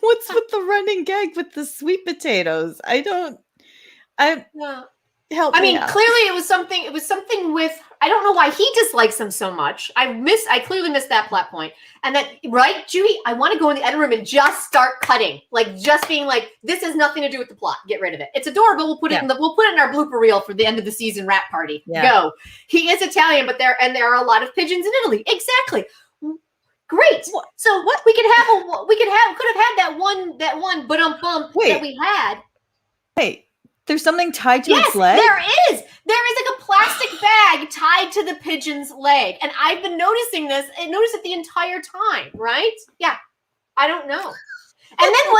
What's with the running gag with the sweet potatoes? Help I me mean, out. clearly it was something with, I don't know why he dislikes him so much. I clearly missed that plot point. And that, right, Judy, I want to go in the edit room and just start cutting. Like, just being like, this has nothing to do with the plot. Get rid of it. It's adorable. We'll put it in our blooper reel for the end of the season rap party. Yeah. Go. He is Italian, but there are a lot of pigeons in Italy. Exactly. Great. So what we could have had that one bump that we had. Wait, there's something tied to its Yes, leg? there is. There is like a plastic bag tied to the pigeon's leg. And I've been noticing this. I noticed it the entire time, right? Yeah. I don't know. And then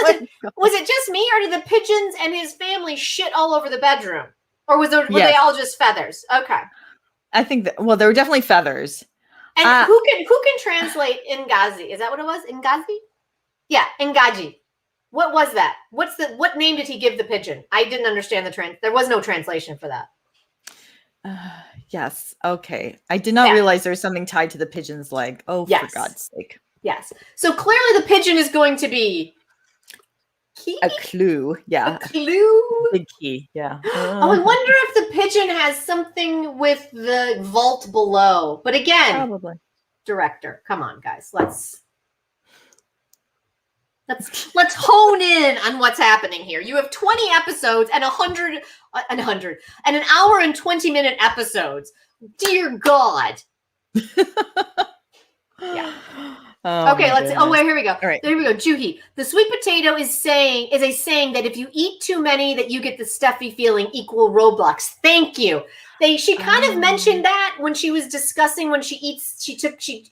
was it just me, or did the pigeons and his family shit all over the bedroom? Or were they all just feathers? Okay. I think there were definitely feathers. And who can translate Ngazi? Is that what it was? Ngazi? Yeah, Ngaji. What was that? What name did he give the pigeon? I didn't understand there was no translation for that. Yes. Okay. I did not realize there was something tied to the pigeon's leg. Oh, for God's sake. Yes. So clearly the pigeon is going to be a clue. Yeah. A clue? Big key. Yeah. Oh, I wonder if the pigeon has something with the vault below. But again, probably. Director, come on, guys. Let's hone in on what's happening here. You have 20 episodes and an hour and 20-minute episodes. Dear God. Yeah. Okay, let's. Oh, wait. Here we go. All right. There we go. Juhi. The sweet potato is a saying that if you eat too many, that you get the stuffy feeling. Equal Roblox. Thank you. She kind of mentioned that when she was discussing when she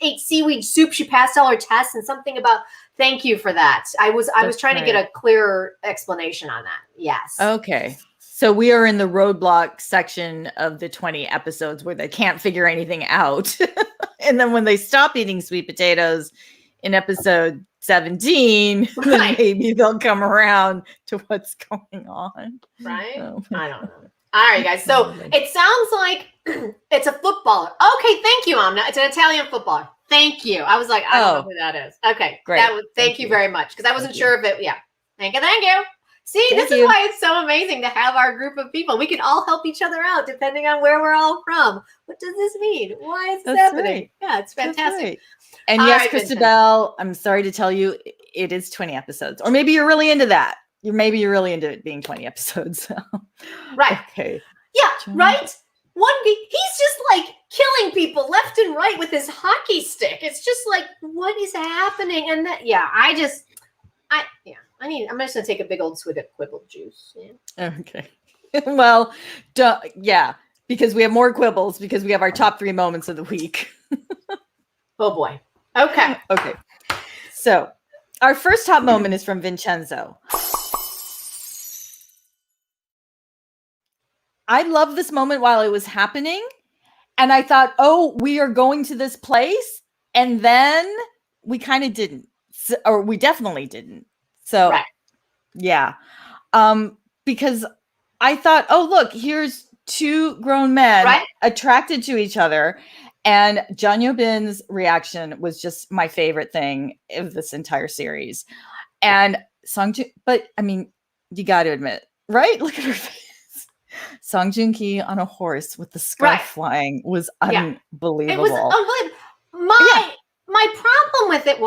ate seaweed soup. She passed all her tests and something about. Thank you for that. I was trying to get a clearer explanation on that. Yes. Okay. So we are in the roadblock section of the 20 episodes where they can't figure anything out. And then when they stop eating sweet potatoes in episode 17, then maybe they'll come around to what's going on. Right? Oh, I don't know. All right, guys. So it sounds like it's a footballer. Okay, thank you, Amna. It's an Italian footballer. Thank you. I was like, I don't know who that is. Okay, great. Thank you very much, because I wasn't sure if it. Yeah. Thank you. See, this is why it's so amazing to have our group of people. We can all help each other out depending on where we're all from. What does this mean? Why is this happening? Right. Yeah, it's fantastic. Right. And yes, Christabel, I'm sorry to tell you, it is 20 episodes. Or maybe you're really into that. Maybe you're really into it being 20 episodes. So. Right. Okay. Yeah, right? He's just like killing people left and right with his hockey stick. It's just like, what is happening? And that, I'm just gonna take a big old swig of quibble juice. Yeah. Okay. Well, yeah, because we have more quibbles because we have our top 3 moments of the week. Oh boy. Okay. Okay. So our first top moment is from Vincenzo. I love this moment while it was happening. And I thought, oh, we are going to this place. And then we kind of didn't. Or we definitely didn't. So, yeah. Because I thought, oh, look, here's 2 grown men attracted to each other. And John Yobin's reaction was just my favorite thing of this entire series. And Song Joong, but I mean, you got to admit, right? Look at her face. Song Joong Ki on a horse with the scarf flying was unbelievable. It was unbelievable. My problem with it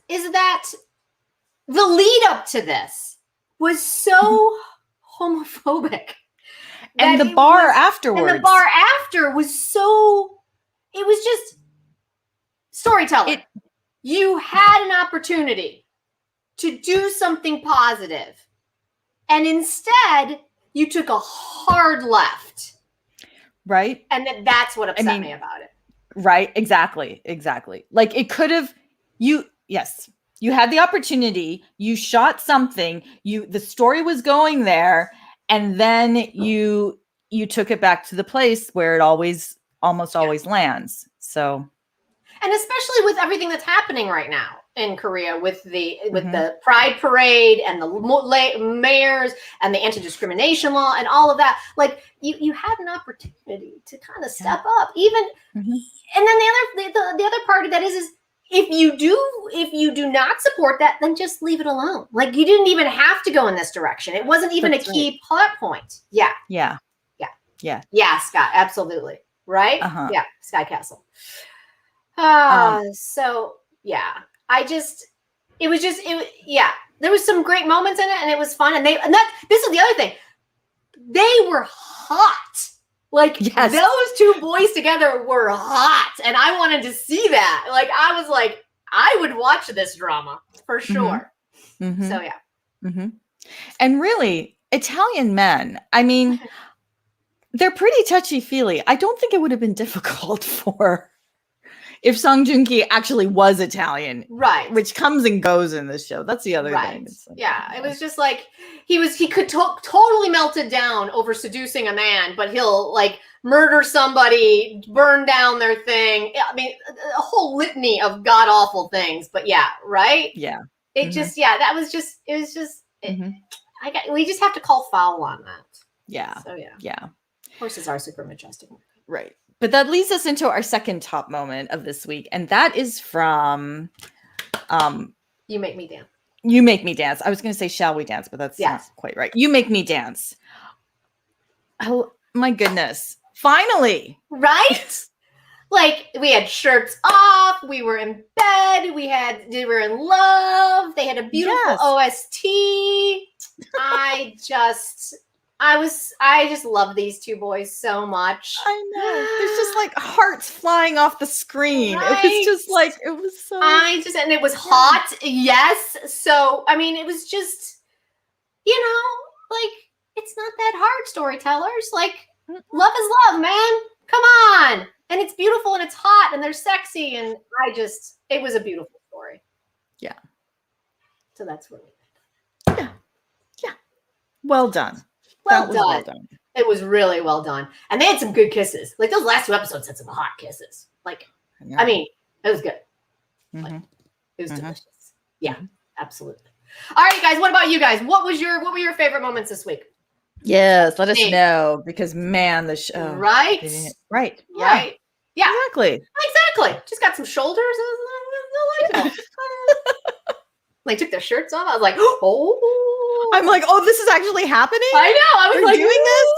is that the lead up to this was so homophobic. And the bar afterwards. And the bar after was so, it was just storytelling. You had an opportunity to do something positive. And instead, you took a hard left. Right. And that's what upset me about it. Right. Exactly. Like it could have, you had the opportunity, you shot something, the story was going there, and then you took it back to the place where it almost always lands. So. And especially with everything that's happening right now in Korea with the Pride Parade and the mayors and the anti-discrimination law and all of that, like you had an opportunity to kind of step up, even. And then the other part of that is if you do not support that, then just leave it alone. Like you didn't even have to go in this direction. It wasn't even a key plot point. Yeah. Yeah. Yeah, Sky, absolutely. Right? Uh-huh. Yeah, Sky Castle. So yeah, there was some great moments in it, and it was fun. And this is the other thing. They were hot. Like Yes. those two boys together were hot, and I wanted to see that. Like I was like, I would watch this drama for sure. Mm-hmm. So yeah. Mm-hmm. And really, Italian men, I mean, they're pretty touchy-feely. I don't think it would have been difficult for if Song Joong-ki actually was Italian, right? Which comes and goes in this show. That's the other thing. Like, yeah, it was just like he could totally melted down over seducing a man, but he'll like murder somebody, burn down their thing. I mean, a whole litany of god awful things. But yeah, right? Yeah. It just that was just it was just. We just have to call foul on that. Yeah. So yeah. Yeah. Horses are super majestic. Right. But that leads us into our second top moment of this week. And that is from You Make Me Dance. You Make Me Dance. I was going to say Shall We Dance, but that's not quite right. You Make Me Dance. Oh my goodness. Finally. Right? Like we had shirts off, we were in bed, we were in love, they had a beautiful OST. I just love these two boys so much. I know. There's just like hearts flying off the screen. Right? It was just like, it was so. And it was hot. Yes. So, I mean, it was just, like, it's not that hard, storytellers. Like, love is love, man. Come on. And it's beautiful and it's hot and they're sexy. And it was a beautiful story. Yeah. So that's really good. Yeah. Yeah. Well done. Well done. It was really well done. And they had some good kisses. Like those last two episodes had some hot kisses. Like, I mean, it was good. Like, it was delicious. Yeah, absolutely. All right, guys. What about you guys? What were your favorite moments this week? Yes, let us know because man, the show. Right. Right. Yeah. Right. Yeah. Exactly. Just got some shoulders. Like took their shirts off. I was like, oh. I'm like, oh, this is actually happening. I know. I was like, doing this.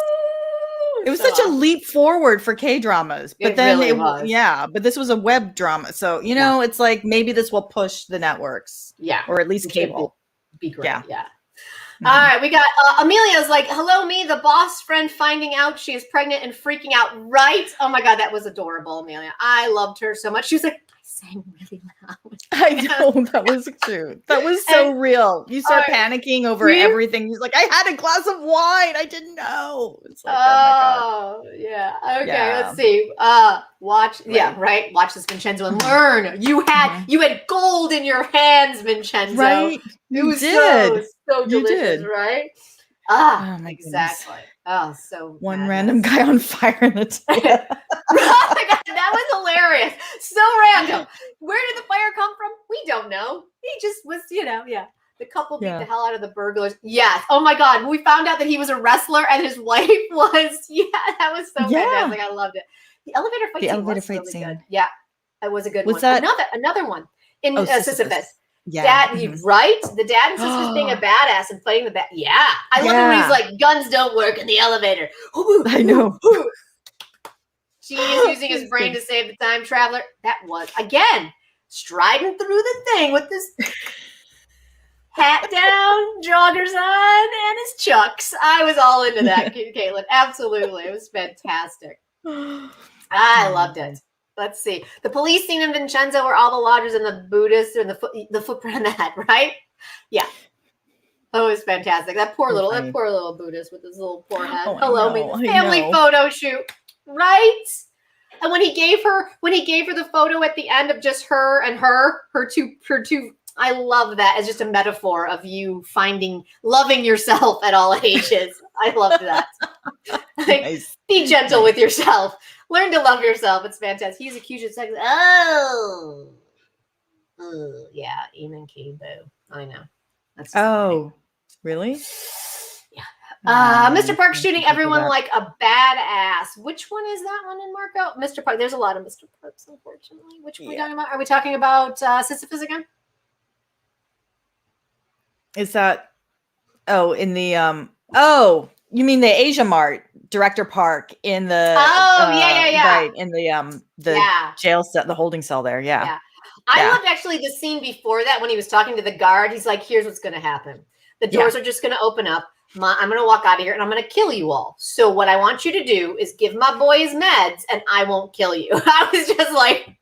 It was such a leap forward for K-dramas, but then really was. Yeah, but this was a web drama, so it's like maybe this will push the networks, or at least cable. Be great. Yeah. All right, we got Amelia's like, hello, me, the boss friend finding out she is pregnant and freaking out. Right? Oh my God, that was adorable, Amelia. I loved her so much. She was like, I sang really loud. I know, that was true. That was so real. You start panicking over everything. He's like, I had a glass of wine. I didn't know. It's like, oh my God. Yeah. Okay, let's see. Watch. Right. Yeah, right. Watch this, Vincenzo, and learn. You had gold in your hands, Vincenzo. Right. It was so delicious, right? Oh my exactly. Goodness. Oh, so one random guy on fire in the toilet. Oh my God, that was hilarious. So random. Where did the fire come from? We don't know. He just was, The couple beat the hell out of the burglars. Yes. Oh my God. We found out that he was a wrestler and his wife was. Yeah, that was so fantastic. I loved it. The elevator fight scene. Good. Yeah, that was a good one. That? Another one in Sisyphus. Yeah. Right? The dad and sister's being a badass and fighting the bad. Yeah. I love it when he's like, guns don't work in the elevator. I know. She is using his brain to save the time traveler. That was, again, striding through the thing with this hat down, joggers on, and his chucks. I was all into that, Caitlin. Absolutely. It was fantastic. I loved it. Let's see. The police scene in Vincenzo where all the lodgers and the Buddhists and the footprint on the head, right? Yeah. Oh, it was fantastic. That poor little Buddhist with his little poor head. Family photo shoot. Right? And when he gave her the photo at the end of just her and her two, I love that as just a metaphor of you loving yourself at all ages. I loved that. Nice. Be gentle with yourself. Learn to love yourself. It's fantastic. He's accused of sex. Oh, yeah. Eamon K. Boo. I know. That's really? Yeah. Mr. Park shooting everyone like a badass. Which one is that one in Marco? Mr. Park. There's a lot of Mr. Parks, unfortunately. Which one are we talking about? Are we talking about Sisyphus again? Is that? In the You mean the Asia Mart Director Park in the right in the jail cell, the holding cell there. Yeah. I loved actually the scene before that when he was talking to the guard. He's like, here's what's going to happen. The doors are just going to open up. I'm going to walk out of here and I'm going to kill you all. So what I want you to do is give my boy his meds and I won't kill you. I was just like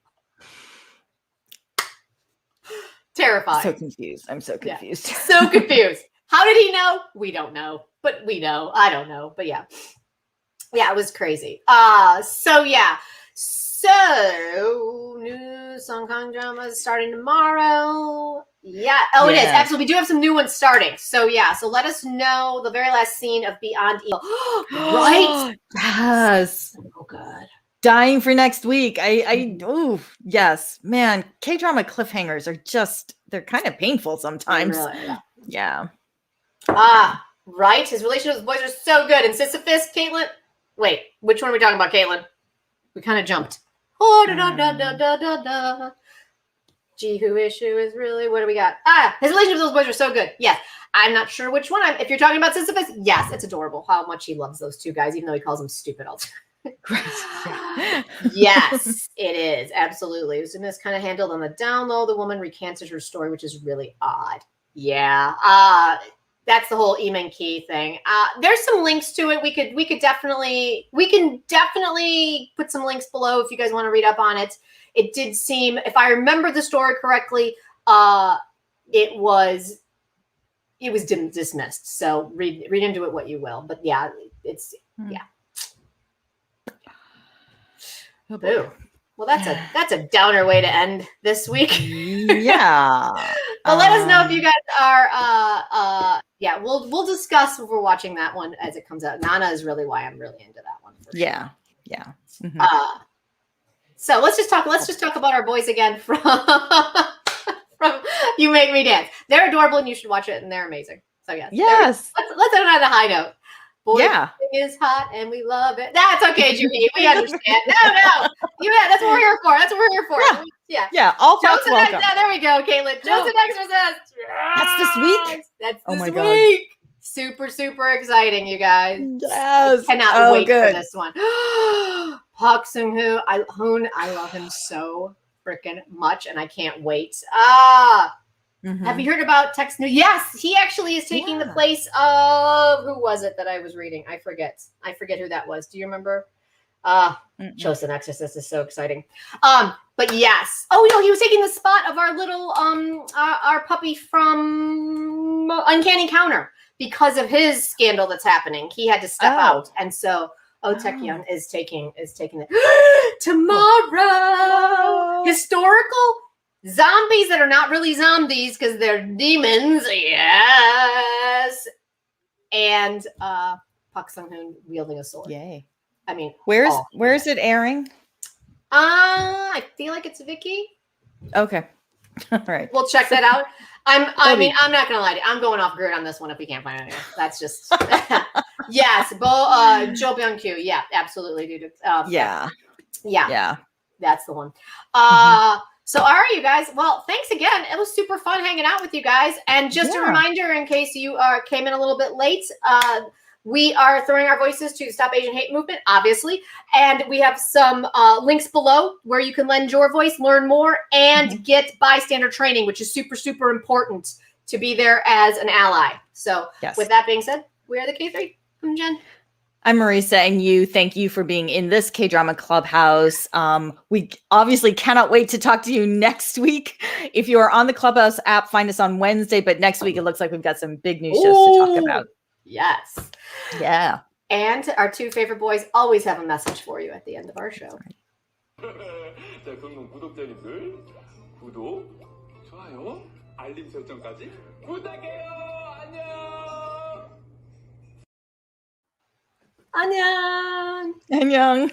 terrified. So confused. I'm so confused. Yeah. So confused. How did he know? We don't know, but we know. I don't know, but yeah. Yeah, it was crazy. So new Hong Kong drama is starting tomorrow. Yeah. Oh, it is. Absolutely. We do have some new ones starting. So so let us know the very last scene of Beyond Evil. Right? Yes. So good. Dying for next week. Yes, man. K-drama cliffhangers are they're kind of painful sometimes. Really, yeah. Right. His relationship with boys are so good. And SISYPHUS, Caitlin. Wait, which one are we talking about, Caitlin? We kind of jumped. Jihu issue is really, what do we got? His relationship with those boys are so good. Yes. I'm not sure which one. If you're talking about SISYPHUS, yes, it's adorable how much he loves those two guys, even though he calls them stupid all the time. Yes, it is. Absolutely. It was kind of handled on the down low. The woman recanted her story, which is really odd. Yeah. That's the whole Eamon Key thing. There's some links to it. We can definitely put some links below if you guys want to read up on it. It did seem, if I remember the story correctly, it was dismissed. So read into it what you will. But yeah, it's Oh, boo. Well, that's a downer way to end this week. Yeah. But let us know if you guys are we'll discuss if we're watching that one as it comes out. Nana is really why I'm really into that one. For sure. Yeah. Mm-hmm. So let's just talk about our boys again from You Make Me Dance. They're adorable and you should watch it and they're amazing. So yes. Let's end on a high note. Boy, is hot and we love it. That's okay, Jimmy. We understand. No. That's what we're here for. That's what we're here for. Yeah. All thoughts welcome. There we go, Caitlin. Joseph Exorcist. That's this week. That's this week. Super, super exciting, you guys. Yes. I cannot wait for this one. Park Sung-hoo. I love him so freaking much, and I can't wait. Have you heard about Tex New? Yes, he actually is taking the place of, who was it that I was reading? I forget who that was. Do you remember? Chosen Exorcist is so exciting. But yes. Oh, he was taking the spot of our little our puppy from Uncanny Counter because of his scandal that's happening. He had to step out, and so Taecyeon is taking it tomorrow. Historical zombies that are not really zombies because they're demons. Yes. And Park Sung-hoon wielding a sword. Yay. I mean, where's it airing? I feel like it's Vicky. Okay. All right. We'll check that out. I'm not gonna lie to you. I'm going off grid on this one if we can't find it. That's just yes, Jo Byung-kyu. Yeah, absolutely, dude. Yeah. That's the one. So, all right, you guys. Well, thanks again. It was super fun hanging out with you guys. And just a reminder, in case you came in a little bit late, we are throwing our voices to the Stop Asian Hate Movement, obviously. And we have some links below where you can lend your voice, learn more, and get bystander training, which is super, super important to be there as an ally. So with that being said, we are the KThree. I'm Jen. I'm Marisa, and thank you for being in this K-Drama Clubhouse. We obviously cannot wait to talk to you next week. If you are on the Clubhouse app, find us on Wednesday, but next week it looks like we've got some big new shows to talk about. Yes. Yeah. And our two favorite boys always have a message for you at the end of our show. 자, 그럼 구독자님들 구독, 좋아요, 알림 설정까지 부탁해요. 안녕. 안녕. 안녕.